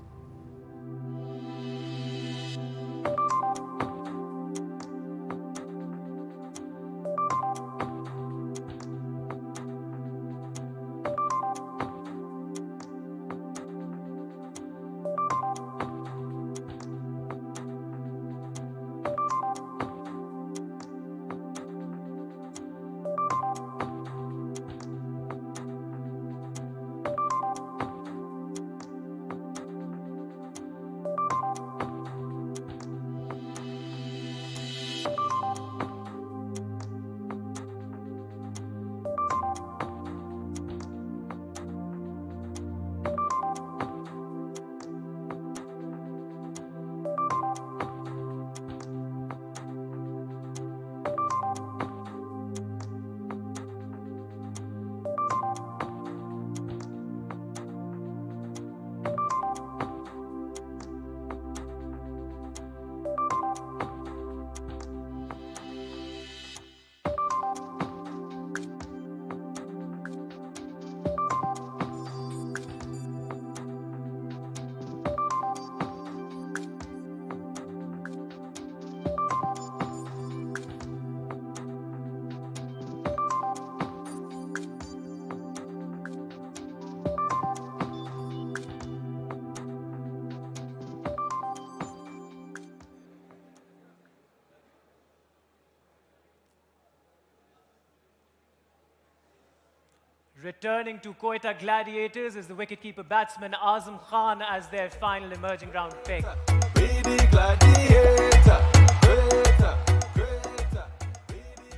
Returning to Quetta Gladiators is the wicketkeeper batsman Azam Khan as their final emerging round pick.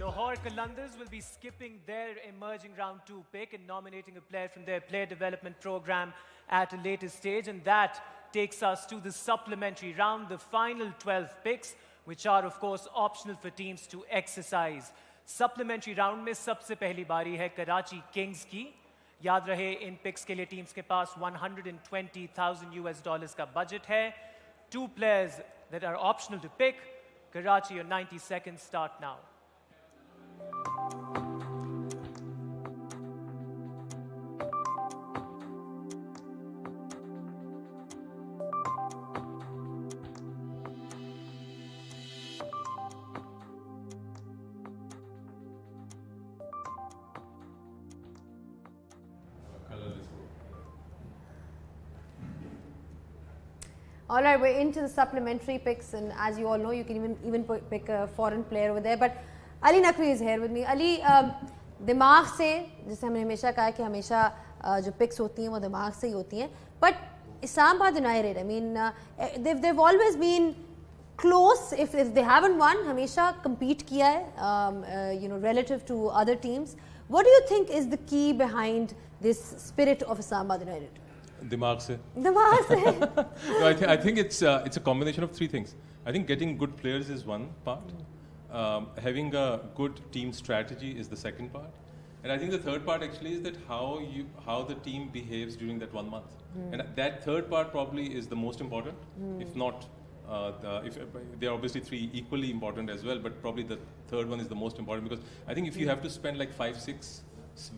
Lahore Qalandars will be skipping their emerging round 2 pick and nominating a player from their player development program at a later stage, and that takes us to the supplementary round, the final 12 picks, which are of course optional for teams to exercise. Supplementary round में सबसे पहली बारी है Karachi Kings की. याद रहे इन pics के लिए टीम्स के पास $120,000 का बजट है. 2 players that are optional to pick. Karachi, your 90 seconds start now. All right, we're into the supplementary picks, and as you all know, you can even pick a foreign player over there. But Ali Naqvi is here with me. Ali, दिमाग से जैसे हमने हमेशा कहा कि हमेशा जो picks होती हैं वो दिमाग से ही होती हैं. But Islamabad United, I mean, they've always been close. If they haven't won, हमेशा compete किया है, you know, relative to other teams. What do you think is the key behind this spirit of Islamabad United? Dimag se. Dimag se. No, I think it's a combination of 3 things. I think getting good players is one part. Having a good team strategy is the second part. And I think the third part actually is that how the team behaves during that 1 month. And that third part probably is the most important, if not, there are obviously 3 equally important as well, but probably the third one is the most important, because I think if you have to spend like 5-6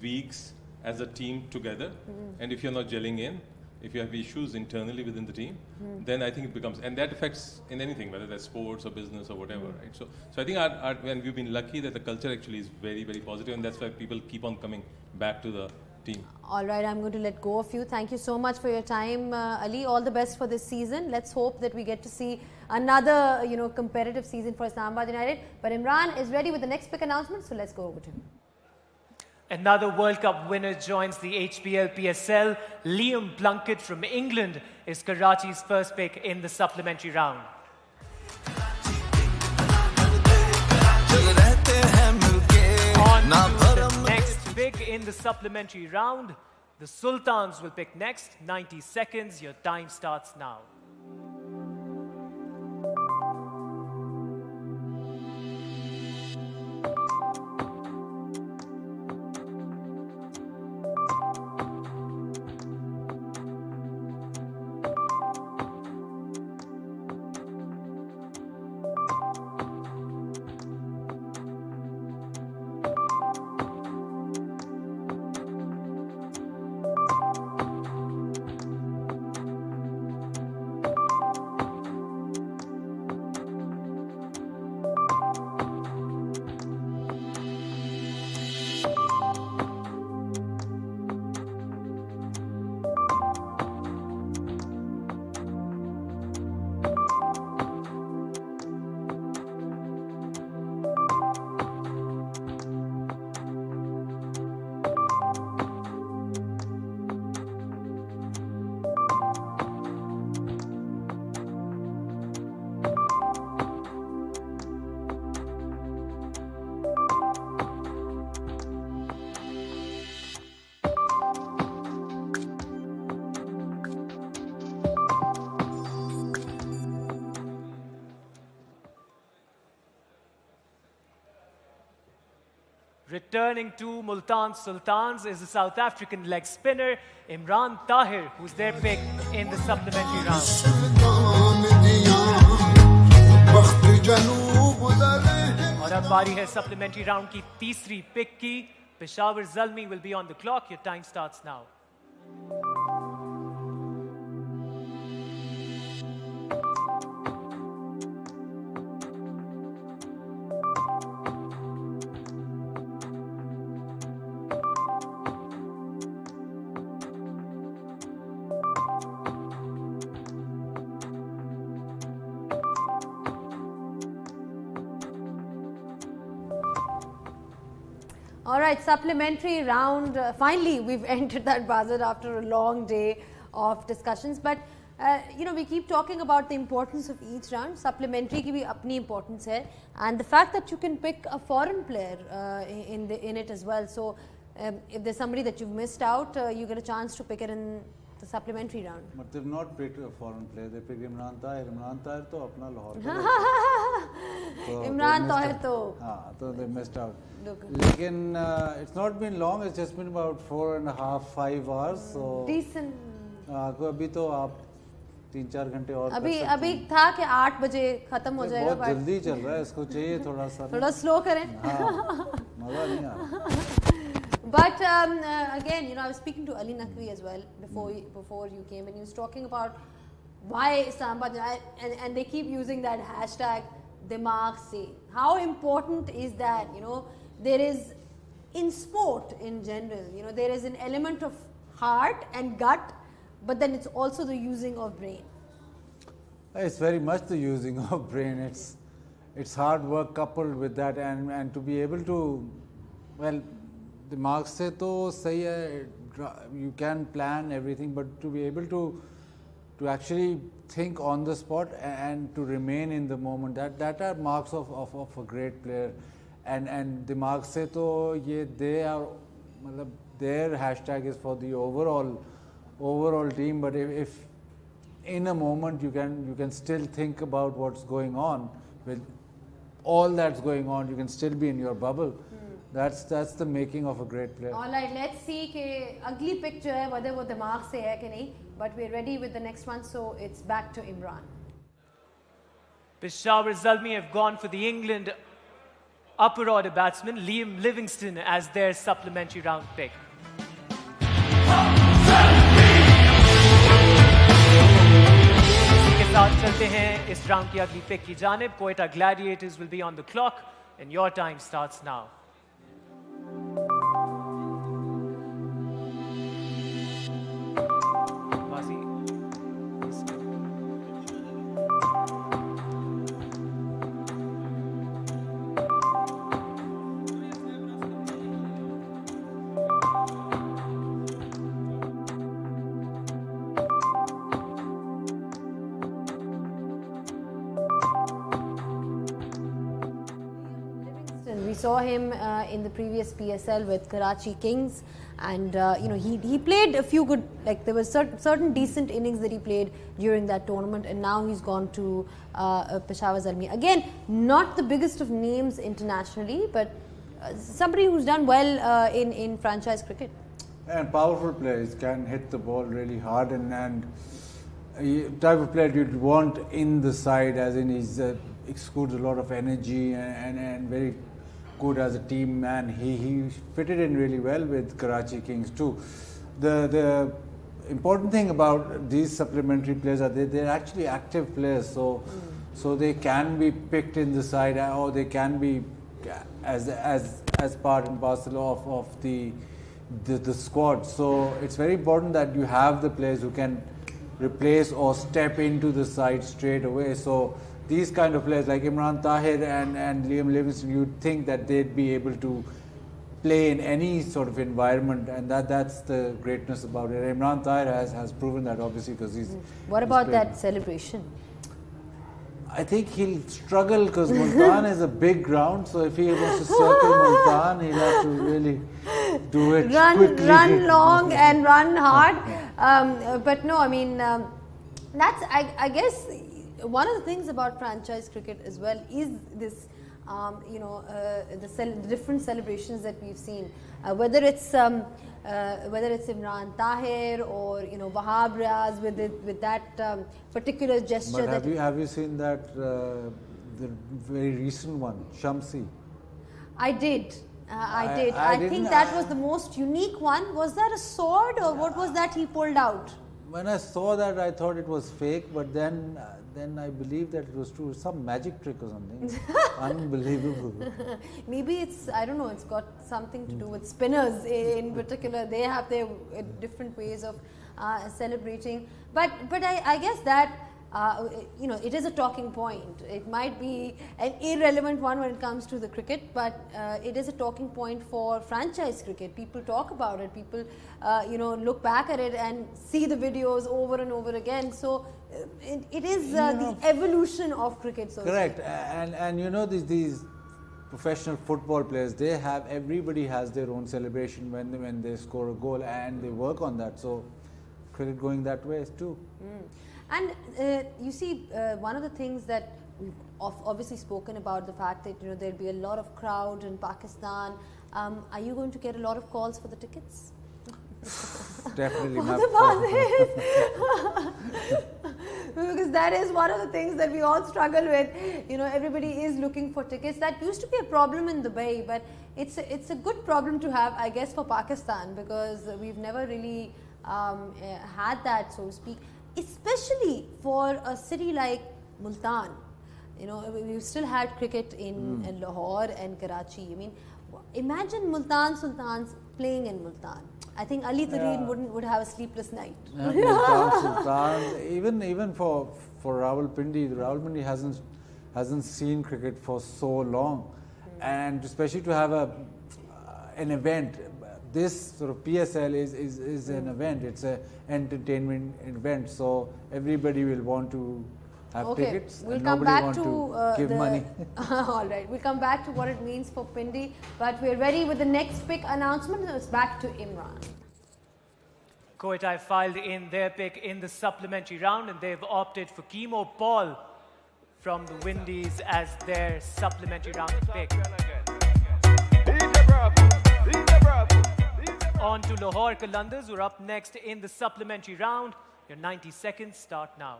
weeks as a team together, and if you're not gelling in, if you have issues internally within the team, then I think it becomes, and that affects in anything, whether that's sports or business or whatever, right? So I think and we've been lucky that the culture actually is very, very positive, and that's why people keep on coming back to the team. All right, I'm going to let go of you. Thank you so much for your time, Ali. All the best for this season. Let's hope that we get to see another, you know, competitive season for Islamabad United. But Imran is ready with the next pick announcement, so let's go over to him. Another World Cup winner joins the HBL PSL. Liam Plunkett from England is Karachi's first pick in the supplementary round. On to the next pick in the supplementary round. The Sultans will pick next. 90 seconds. Your time starts now. Returning to Multan Sultans is the South African leg spinner Imran Tahir, who's their pick in the supplementary round. और अब बारी है supplementary round की तीसरी pick की. Peshawar Zalmi will be on the clock. Your time starts now. All right, supplementary round. Finally, we've entered that buzzer after a long day of discussions. But we keep talking about the importance of each round. Supplementary की भी अपनी importance है, and the fact that you can pick a foreign player in it as well. So if there's somebody that you've missed out, you get a chance to pick it in the supplementary round. But they've not picked a foreign player. They picked Imran Tahir. Imran Tahir तो अपना Lahore Imran Tahir तो हाँ तो they missed out. लेकिन it's not been long. It's just been about 4.5-5 hours. So decent. अभी तो आप 3-4 घंटे और अभी था कि 8 बजे खत्म हो जाएगा. बहुत जल्दी चल रहा है. इसको चाहिए थोड़ा slow करें. मजा नहीं आ रहा. But again, I was speaking to Ali Naqvi as well before you came, and he was talking about why Islamabad, and they keep using that hashtag Dimag Se. How important is that? There is, in sport in general, there is an element of heart and gut, but then it's also the using of brain. It's very much the using of brain. It's hard work coupled with that, and to be able to, well, दिमाग से तो सही है, you can plan everything, but to be able to actually think on the spot and to remain in the moment, that are marks of a great player. And दिमाग से तो ये they are, मतलब their hashtag is for the overall team, but if in a moment you can still think about what's going on, with all that's going on, you can still be in your bubble. That's the making of a great player. All right, let's see कि अगली pick जो है whether वो दिमाग से है कि नहीं. But we're ready with the next one, so it's back to Imran. Peshawar Zalmi have gone for the England upper order batsman Liam Livingstone as their supplementary round pick. इसी के साथ चलते हैं इस round की अगली pick की जानिब. Quetta Gladiators will be on the clock, and your time starts now. We saw him in the previous PSL with Karachi Kings, and he played a few good, like there were certain decent innings that he played during that tournament, and now he's gone to Peshawar Zalmi. Again, not the biggest of names internationally, but somebody who's done well in franchise cricket. And powerful players can hit the ball really hard, and type of player you'd want in the side, as in he's exudes a lot of energy and very good as a team man. He fitted in really well with Karachi Kings too. The important thing about these supplementary players are they're actually active players, so they can be picked in the side, or they can be as part and parcel of the squad. So it's very important that you have the players who can replace or step into the side straight away. So these kind of players like Imran Tahir and Liam Livingstone, you'd think that they'd be able to play in any sort of environment, and that's the greatness about it. Imran Tahir has proven that, obviously, because he's. What about that celebration? I think he'll struggle because Multan is a big ground, so if he wants to circle Multan, he'll have to really do it quickly. Run long and run hard. But no, I mean, that's, I guess, one of the things about franchise cricket as well is this, the different celebrations that we've seen. Whether it's Imran Tahir or Wahab Riaz with that particular gesture. But have you seen that the very recent one, Shamsi? I did. I think that was the most unique one. Was that a sword or what was that he pulled out? When I saw that, I thought it was fake, but then I believed that it was true. Some magic trick or something. Unbelievable. Maybe it's, I don't know, it's got something to do with spinners in particular. They have their different ways of celebrating. But I guess that it is a talking point. It might be an irrelevant one when it comes to the cricket, but it is a talking point for franchise cricket. People talk about it. People, look back at it and see the videos over and over again. So it is the evolution of cricket. So correct. And these professional football players, everybody has their own celebration when they score a goal, and they work on that. So cricket going that way too. And you see, one of the things that we've obviously spoken about, the fact that there'll be a lot of crowd in Pakistan. Are you going to get a lot of calls for the tickets? Definitely. Because that is one of the things that we all struggle with. Everybody is looking for tickets. That used to be a problem in Dubai, but it's a good problem to have, I guess, for Pakistan, because we've never really had that, so to speak. Especially for a city like Multan. We've still had cricket in Lahore and Karachi. I mean, imagine Multan Sultans playing in Multan. I think Ali Tareen would have a sleepless night. Multan Sultan, even for Rawalpindi hasn't seen cricket for so long, and especially to have an event. This sort of PSL is an event. It's an entertainment event, so everybody will want to have tickets. We'll and come nobody back want to give money. All right, we'll come back to what it means for Pindi, but we're ready with the next pick announcement. It's back to Imran. Quetta filed in their pick in the supplementary round, and they've opted for Kimo Paul from the Windies as their supplementary round pick. On to Lahore Qalandars, who are up next in the supplementary round. Your 90 seconds start now.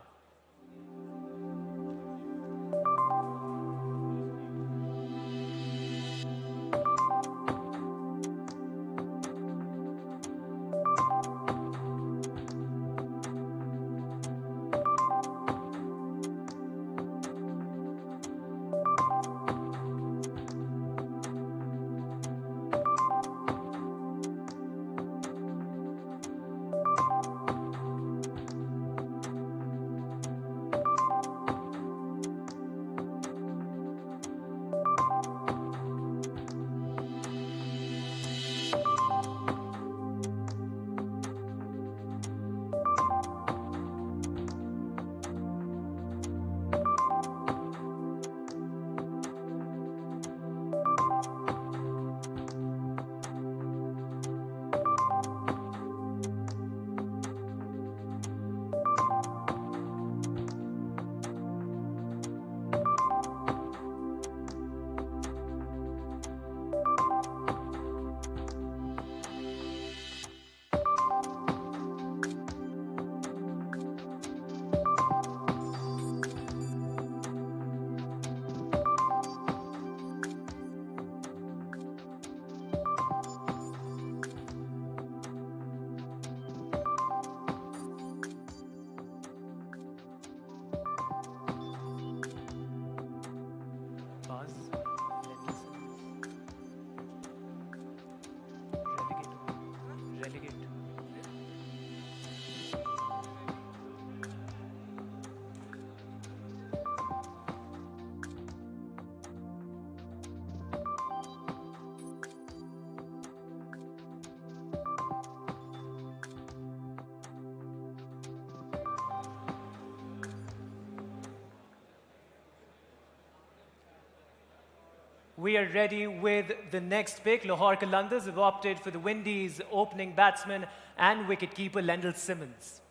We are ready with the next pick. Lahore Qalandars have opted for the Windies opening batsman and wicketkeeper Lendl Simmons.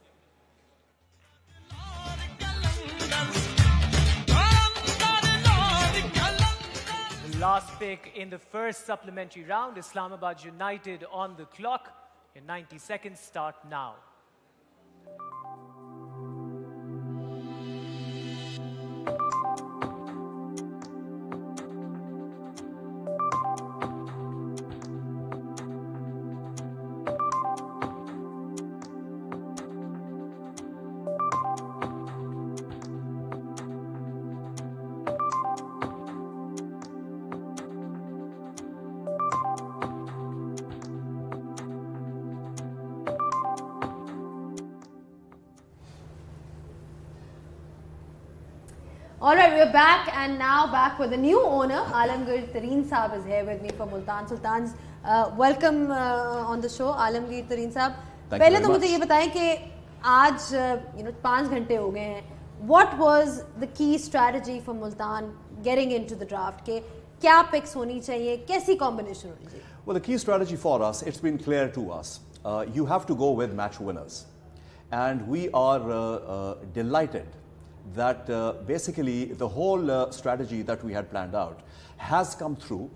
The last pick in the first supplementary round, Islamabad United on the clock. Your 90 seconds start now. All right, we're back and now back with a new owner. Alamgir Tareen Saab is here with me for Multan Sultans. Welcome on the show, Alamgir Tareen Saab. पहले तो मुझे ये बताएं कि आज 5 घंटे हो गए हैं. What was the key strategy for Multan getting into the draft? के क्या picks होनी चाहिए, कैसी combination होनी चाहिए? Well, the key strategy for us, it's been clear to us. You have to go with match winners, and we are delighted that basically the whole strategy that we had planned out has come through.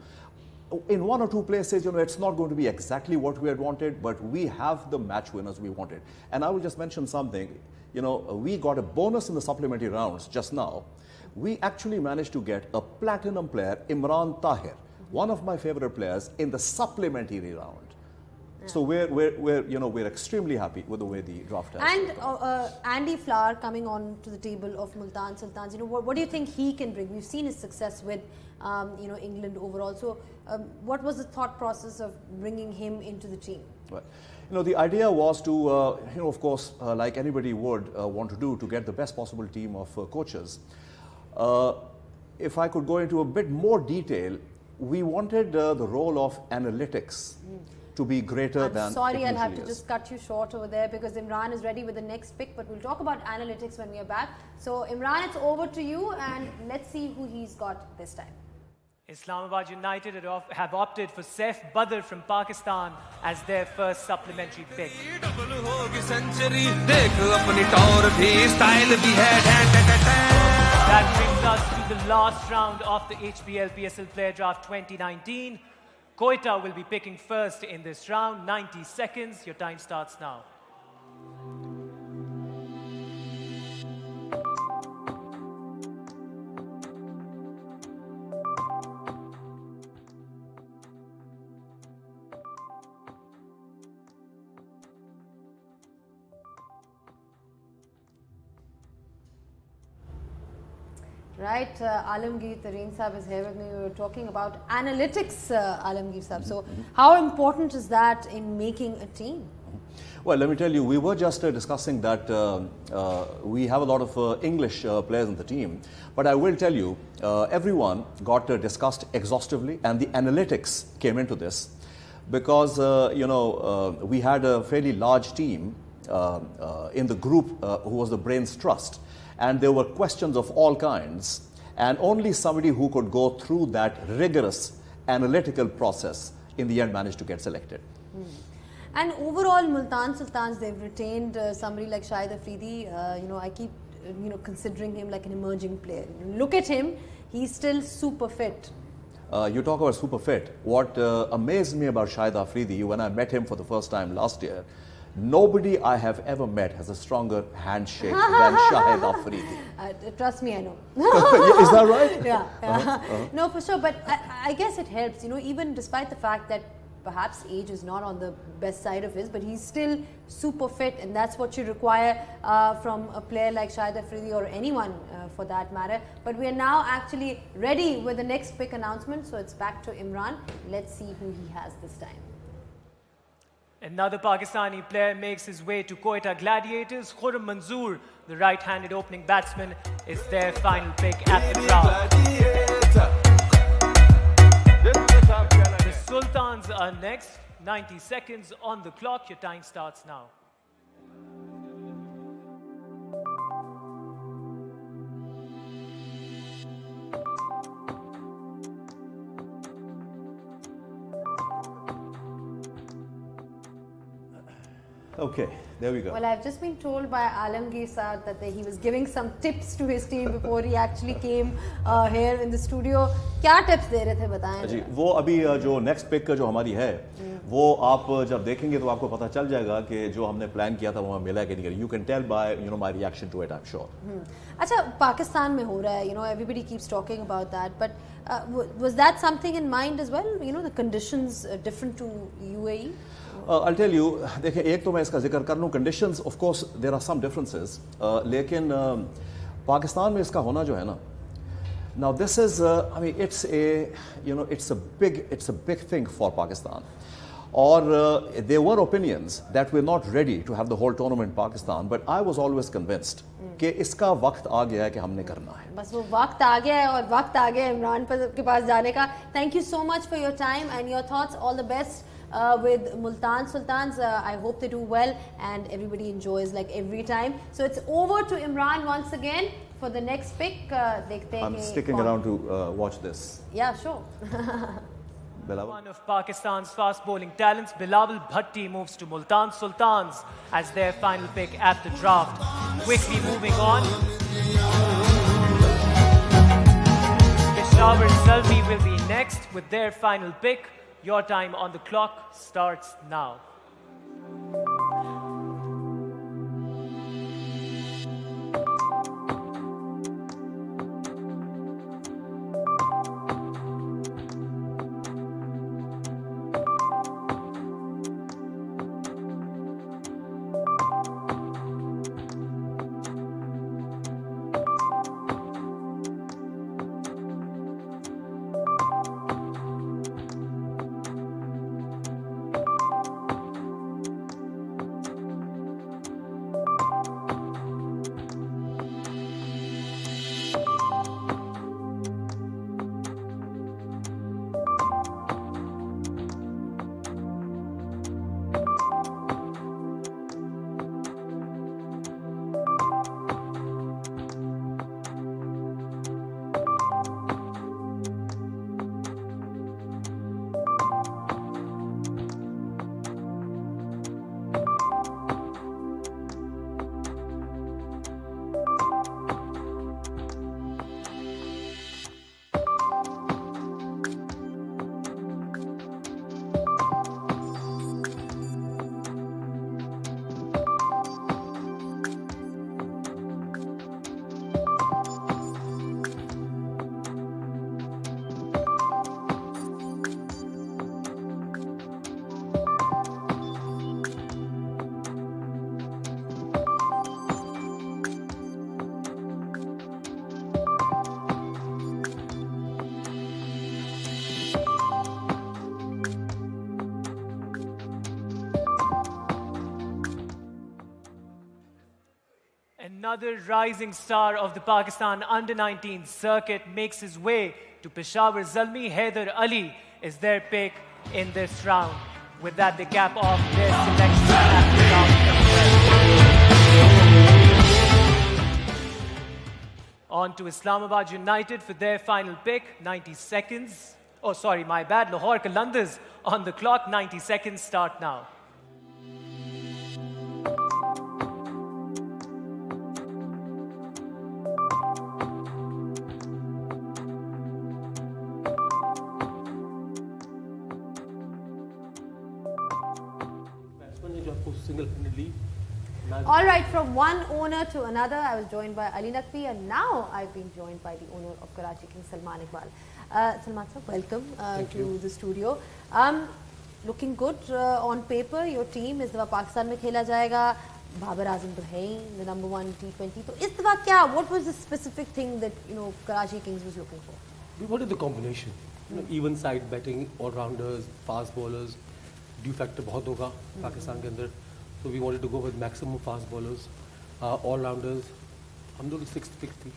In one or two places, it's not going to be exactly what we had wanted, but we have the match winners we wanted. And I will just mention something. We got a bonus in the supplementary rounds just now. We actually managed to get a platinum player, Imran Tahir, one of my favorite players, in the supplementary round. So we're extremely happy with the way the draft has. And Andy Flower coming on to the table of Multan Sultans. What do you think he can bring? We've seen his success with England overall. So what was the thought process of bringing him into the team? Well, the idea was to, of course, like anybody would want to do, to get the best possible team of coaches. If I could go into a bit more detail, we wanted the role of analytics to be greater than. Sorry, I'll have to just cut you short over there because Imran is ready with the next pick, but we'll talk about analytics when we are back. So Imran, it's over to you, and let's see who he's got this time. Islamabad United have opted for Saif Badr from Pakistan as their first supplementary pick. That brings us to the last round of the HBL PSL Player Draft 2019. Quetta will be picking first in this round. 90 seconds. Your time starts now. Right, Alamgir Tareen Saab is here with me. We were talking about analytics, Alamgir Saab. So, how important is that in making a team? Well, let me tell you, we were just discussing that we have a lot of English players in the team. But I will tell you, everyone got discussed exhaustively, and the analytics came into this because, we had a fairly large team in the group who was the Brains Trust. And there were questions of all kinds, and only somebody who could go through that rigorous analytical process in the end managed to get selected. And overall, Multan Sultans, they've retained somebody like Shahid Afridi. I keep considering him like an emerging player. Look at him, he's still super fit. You talk about super fit. What amazed me about Shahid Afridi, when I met him for the first time last year, nobody I have ever met has a stronger handshake than Shahid Afridi. Trust me, I know. Is that right? Yeah. No, for sure. But I guess it helps, even despite the fact that perhaps age is not on the best side of his, but he's still super fit, and that's what you require from a player like Shahid Afridi or anyone for that matter. But we are now actually ready with the next pick announcement, so it's back to Imran. Let's see who he has this time. Another Pakistani player makes his way to Quetta Gladiators. Khurram Manzoor, the right-handed opening batsman, is their final pick at the ground. The Sultans are next. 90 seconds on the clock. Your time starts now. Okay, there we go. Well, I've just been told by Alamgir Saab that he was giving some tips to his team before he actually came here in the studio. क्या tips दे रहे थे बताएं? जी, वो अभी जो next pick जो हमारी है, वो आप जब देखेंगे तो आपको पता चल जाएगा कि जो हमने plan किया था वो हमें मिला कि नहीं. You can tell by my reaction to it, I'm sure. अच्छा, पाकिस्तान में हो रहा है, everybody keeps talking about that, but was that something in mind as well? The conditions different to UAE? I'll tell you, देखिए एक तो मैं इसका जिक्र कर लूँ, conditions of course there are some differences, लेकिन पाकिस्तान में इसका होना जो है ना, now this is it's a big thing for Pakistan. Or there were opinions that we're not ready to have the whole tournament in Pakistan, but I was always convinced कि इसका वक्त आ गया है कि हमने करना है. बस वो वक्त आ गया है और वक्त आ गया है इमरान के पास जाने का. Thank you so much for your time and your thoughts. All the best with Multan Sultans. I hope they do well and everybody enjoys like every time. So it's over to Imran once again for the next pick. देखते हैं I'm sticking around to watch this. Yeah, sure. One of Pakistan's fast bowling talents, Bilawal Bhatti, moves to Multan Sultans as their final pick at the draft. Quickly moving on. Peshawar Zalmi will be next with their final pick. Your time on the clock starts now. Another rising star of the Pakistan under-19 circuit makes his way to Peshawar Zalmi. Haider Ali is their pick in this round. With that, they cap off their selection at the round. On to Islamabad United for their final pick, 90 seconds. Oh, sorry, my bad. Lahore Qalandars on the clock, 90 seconds start now. All right, from one owner to another, I was joined by Ali Naqvi and now I've been joined by the owner of Karachi Kings, Salman Iqbal. Salman sir, welcome to the studio. Looking good on paper, your team इस दफा पाकिस्तान में खेला जाएगा. बाबर आजम तो है ही, the number 1 T20. तो इस दफा क्या? What was the specific thing that Karachi Kings was looking for? We wanted the combination, even side batting, all rounders, fast bowlers. Due factor बहुत होगा पाकिस्तान के अंदर. So we wanted to go with maximum fast bowlers, all rounders. हम लोग 6th pick थी.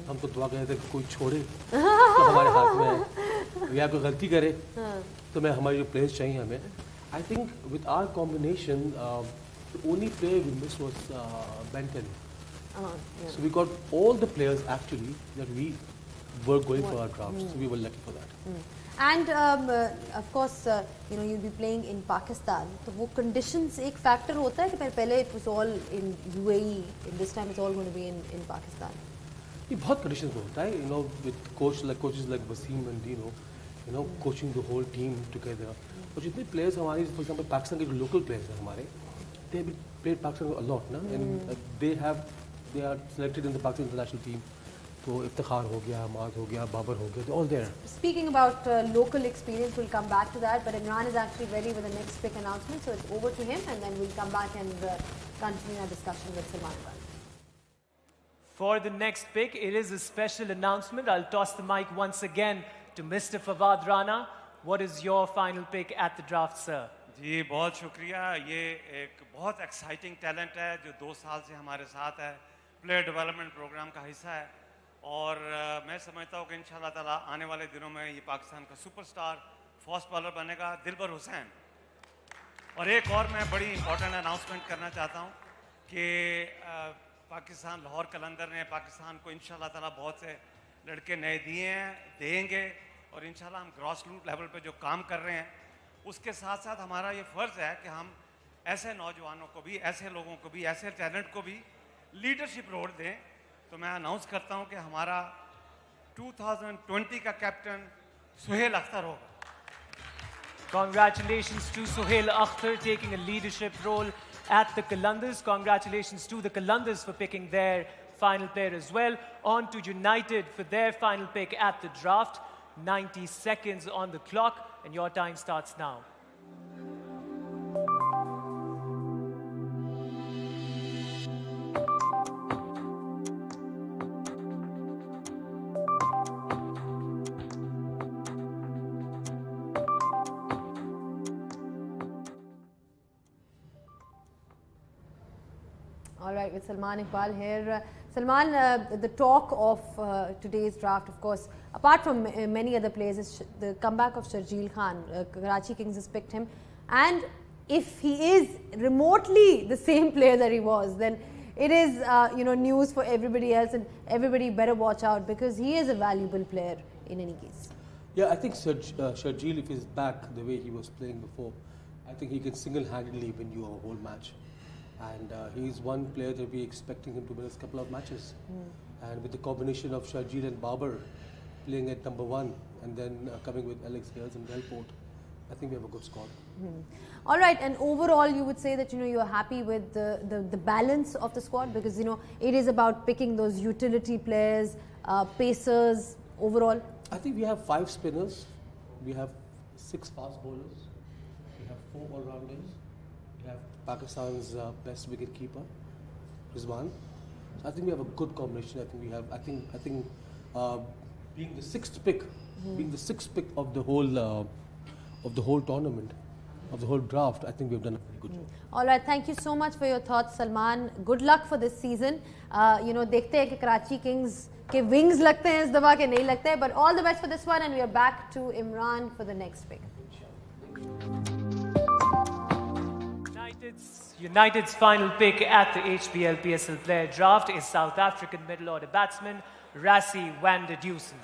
हम तो दुआ कर रहे थे कोई छोड़े तो हमारे हाथ में है. या कोई गलती करे तो मैं हमारे जो players चाहिए हमें. I think with our combination, the only player we missed was Benton. So we got all the players actually that we were going for our drafts. So we were lucky for that. And of course, you'll be playing in Pakistan. So वो conditions एक factor होता है कि पहले it was all in UAE. In this time it's all going to be in Pakistan. ये बहुत conditions होता है. With coaches like Wasim and coaching the whole team together. और जितने players हमारे, for example, Pakistan के जो local players हैं हमारे, they have played Pakistan a lot, and they are selected in the Pakistan international team. So Iftikhar ho gaya, Ahmad ho gaya, Babar ho gaya, they're all there. Speaking about local experience, we'll come back to that, but Imran is actually ready with the next pick announcement, so it's over to him and then we'll come back and continue our discussion with Salman Iqbal. For the next pick, it is a special announcement. I'll toss the mic once again to Mr. Fawad Rana. What is your final pick at the draft, sir? जी बहुत शुक्रिया. ये एक बहुत exciting talent है जो 2 साल से हमारे साथ है. प्लेयर डेवलपमेंट प्रोग्राम का हिस्सा है और मैं समझता हूँ कि इंशाल्लाह ताला आने वाले दिनों में ये पाकिस्तान का सुपरस्टार फास्ट बॉलर बनेगा, दिलबर हुसैन. और एक और मैं बड़ी इंपॉर्टेंट अनाउंसमेंट करना चाहता हूँ कि पाकिस्तान लाहौर कलंदर ने पाकिस्तान को इंशाल्लाह ताला बहुत से लड़के नए दिए हैं, देंगे और इंशाल्लाह हम ग्रॉस रूट लेवल पे जो काम कर रहे हैं उसके साथ साथ हमारा ये फ़र्ज़ है कि हम ऐसे नौजवानों को भी, ऐसे लोगों को भी, ऐसे टैलेंट को भी लीडरशिप रोल दें. तो मैं अनाउंस करता हूँ कि हमारा 2020 का कैप्टन सुहेल अख्तर होगा. Congratulations to Suhail Akhtar taking a leadership role at the Qalandars. Congratulations to the Qalandars for picking their final player as well. On to United for their final pick at the draft. 90 seconds on the clock and your time starts now. All right, with Salman Iqbal here. Salman, the talk of today's draft, of course, apart from many other players, is the comeback of Sharjeel Khan. Karachi Kings has picked him. And if he is remotely the same player that he was, then it is news for everybody else, and everybody better watch out because he is a valuable player in any case. Yeah, I think Sharjeel, if he's back the way he was playing before, I think he can single-handedly win you a whole match. And he's one player that we're expecting him to win a couple of matches. And with the combination of Sharjeel and Babar playing at number 1 and then coming with Alex Hales and Delport, I think we have a good squad. All right, and overall you would say that you're happy with the balance of the squad because it is about picking those utility players, pacers overall. I think we have 5 spinners, we have 6 fast bowlers, we have 4 all-rounders, we have Pakistan's best wicket keeper, Rizwan. So I think we have a good combination. I think being the 6th pick, of the whole tournament, of the whole draft, I think we've done a very good job. All right, thank you so much for your thoughts, Salman. Good luck for this season. देखते हैं कि Karachi Kings के wings लगते हैं इस दफा के नहीं लगते हैं. But all the best for this one, and we are back to Imran for the next pick. United's final pick at the HBL PSL player draft is South African middle order batsman Rassie van der Dusen.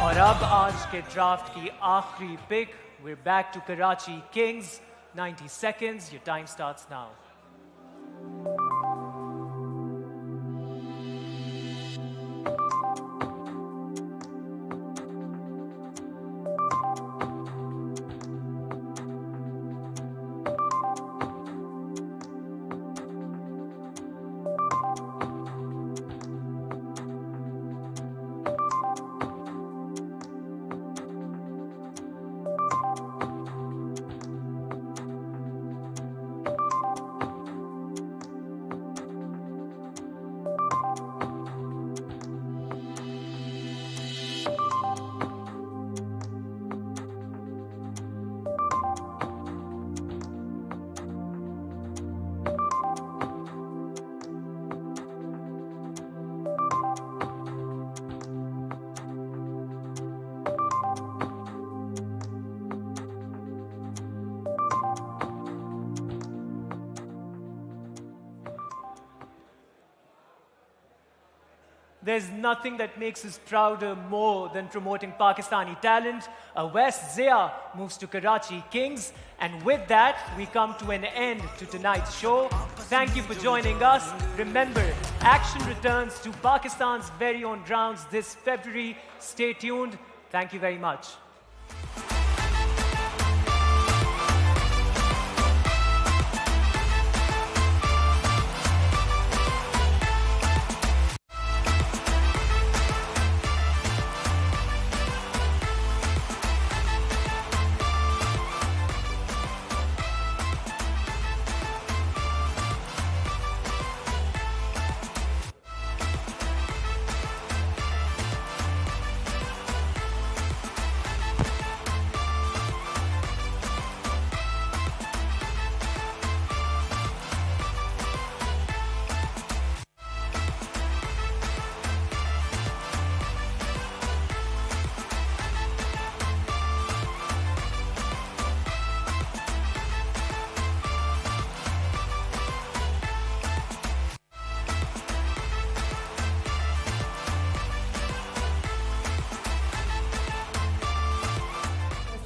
और अब आज के draft की आखिरी pick. We're back to Karachi Kings. 90 seconds. Your time starts now. There's nothing that makes us prouder more than promoting Pakistani talent. West Zia moves to Karachi Kings. And with that, we come to an end to tonight's show. Thank you for joining us. Remember, action returns to Pakistan's very own grounds this February. Stay tuned. Thank you very much.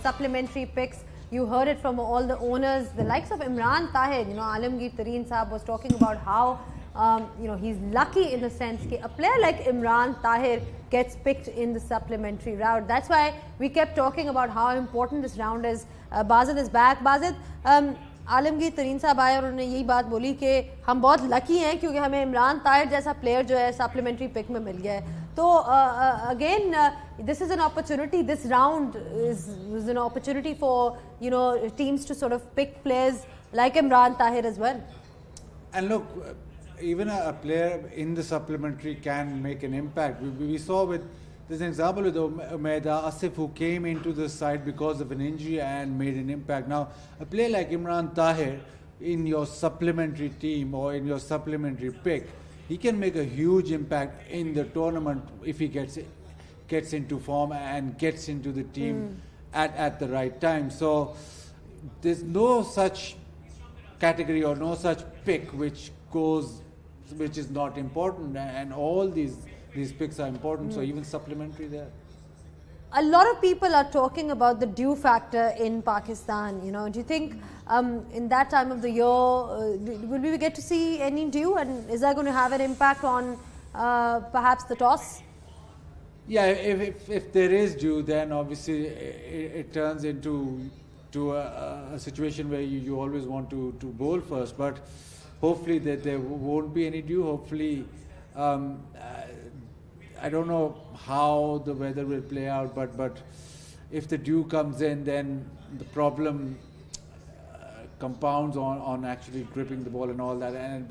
supplementary picks. You heard it from all the owners, the likes of Imran Tahir. Alamgir Tareen Saab was talking about how he's lucky in the sense that a player like Imran Tahir gets picked in the supplementary round. That's why we kept talking about how important this round is. Bazid is back. Bazid, Alamgir तरीन साहब आए और उन्होंने यही बात बोली कि हम बहुत लकी हैं क्योंकि हमें इमरान ताहिर जैसा प्लेयर जो है सप्लीमेंट्री पिक में मिल गया है. तो again this is an opportunity, this round is an opportunity for teams to sort of pick players like Imran Tahir as well. And look, even a player in the supplementary can make an impact. We saw with, there's an example with Umaida Asif, who came into the side because of an injury and made an impact. Now, a player like Imran Tahir in your supplementary team or in your supplementary pick, he can make a huge impact in the tournament if he gets into form and gets into the team at the right time. So there's no such category or no such pick which is not important, and all these picks are important. So even supplementary there. A lot of people are talking about the dew factor in Pakistan. Do you think in that time of the year will we get to see any dew, and is that going to have an impact on perhaps the toss? Yeah, if there is dew, then obviously it turns into a situation where you always want to bowl first, but hopefully that there won't be any dew. Hopefully, I don't know how the weather will play out, but if the dew comes in, then the problem compounds on actually gripping the ball and all that, and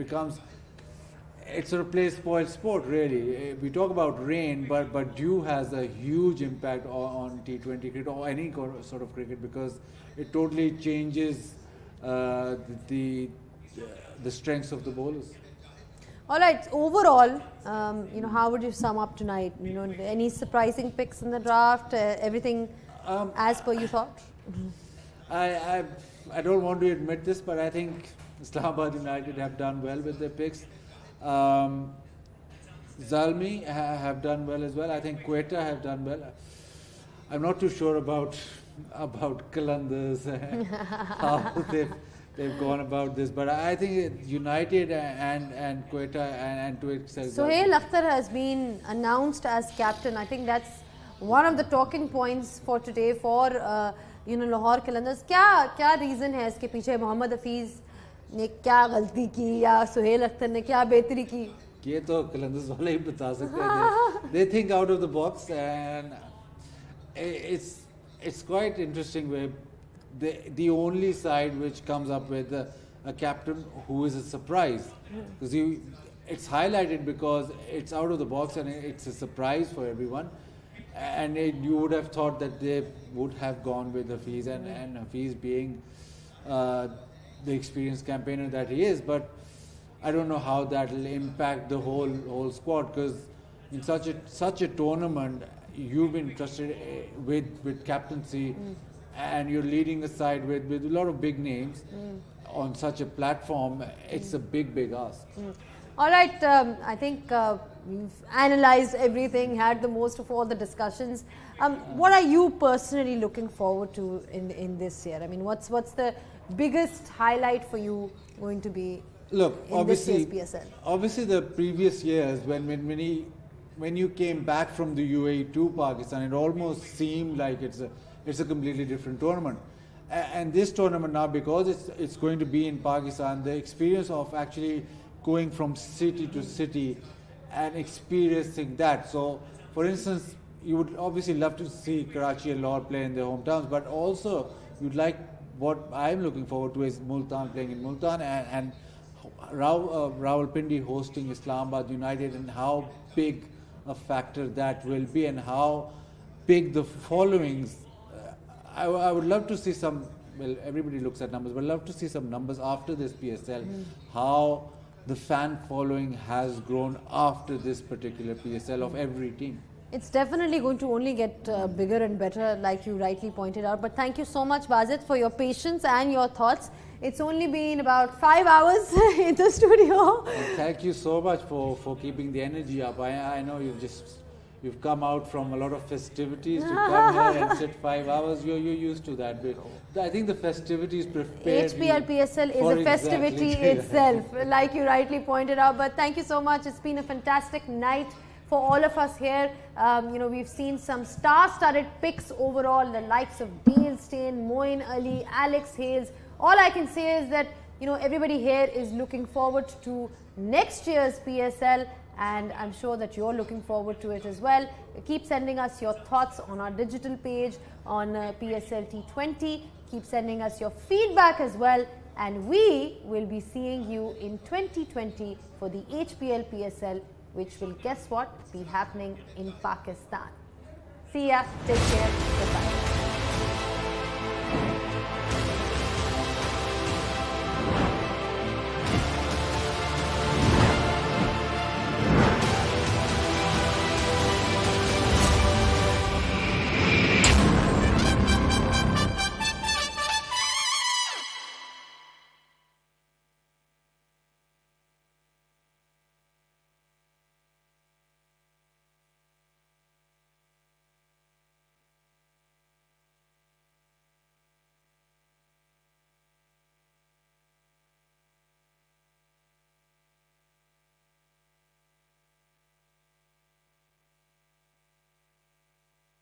it sort of plays spoil sport really. We talk about rain, but dew has a huge impact on T20 cricket or any sort of cricket, because it totally changes the strengths of the bowlers. All right, overall, how would you sum up tonight? Any surprising picks in the draft? Everything as per you thought? I don't want to admit this, but I think Islamabad United have done well with their picks. Zalmi have done well as well. I think Quetta have done well. I'm not too sure about Qalandars, how they've gone about this, but I think United and Quetta and to excel. Sohail Akhtar has been announced as captain. I think that's one of the talking points for today for Lahore Qalandars. क्या reason है इसके पीछे? मोहम्मद हफीज ने क्या गलती की या सोहेल अख्तर ने क्या बेहतरी की? ये तो Qalandars वाले ही बता सकते हैं. They think out of the box, and it's quite interesting where the only side which comes up with a captain who is a surprise, because it's highlighted because it's out of the box and it's a surprise for everyone, and you would have thought that they would have gone with Hafiz, and Hafiz being the experienced campaigner that he is, but I don't know how that will impact the whole squad, because in such a tournament you've been trusted with captaincy, and you're leading a side with a lot of big names on such a platform. It's a big ask. All right, I think we've analyzed everything, had the most of all the discussions. What are you personally looking forward to in this year? I mean, what's the biggest highlight for you going to be? Look, obviously the previous years when you came back from the UAE to Pakistan, it almost seemed like it's a completely different tournament. And this tournament now, because it's going to be in Pakistan, the experience of actually going from city to city and experiencing that. So, for instance, you would obviously love to see Karachi and Lahore play in their hometowns, but also you'd like, what I'm looking forward to is Multan playing in Multan, and Rawalpindi hosting Islamabad United, and how big a factor that will be, and how big the followings. I would love to see some, well, everybody looks at numbers, but I'd love to see some numbers after this PSL, how the fan following has grown after this particular PSL of every team. It's definitely going to only get bigger and better, like you rightly pointed out. But thank you so much, Bazid, for your patience and your thoughts. It's only been about 5 hours in the studio. And thank you so much for keeping the energy up. I know you've come out from a lot of festivities to come here and sit 5 hours. You're used to that. But I think the festivities prepared HBL PSL is a festivity itself, like you rightly pointed out. But thank you so much. It's been a fantastic night for all of us here. We've seen some star-studded picks overall, the likes of Dale Steyn, Moeen Ali, Alex Hales. All I can say is that everybody here is looking forward to next year's PSL, and I'm sure that you're looking forward to it as well. Keep sending us your thoughts on our digital page on PSL T20. Keep sending us your feedback as well, and we will be seeing you in 2020 for the HBL PSL, which will, guess what, be happening in Pakistan. See ya, take care, goodbye.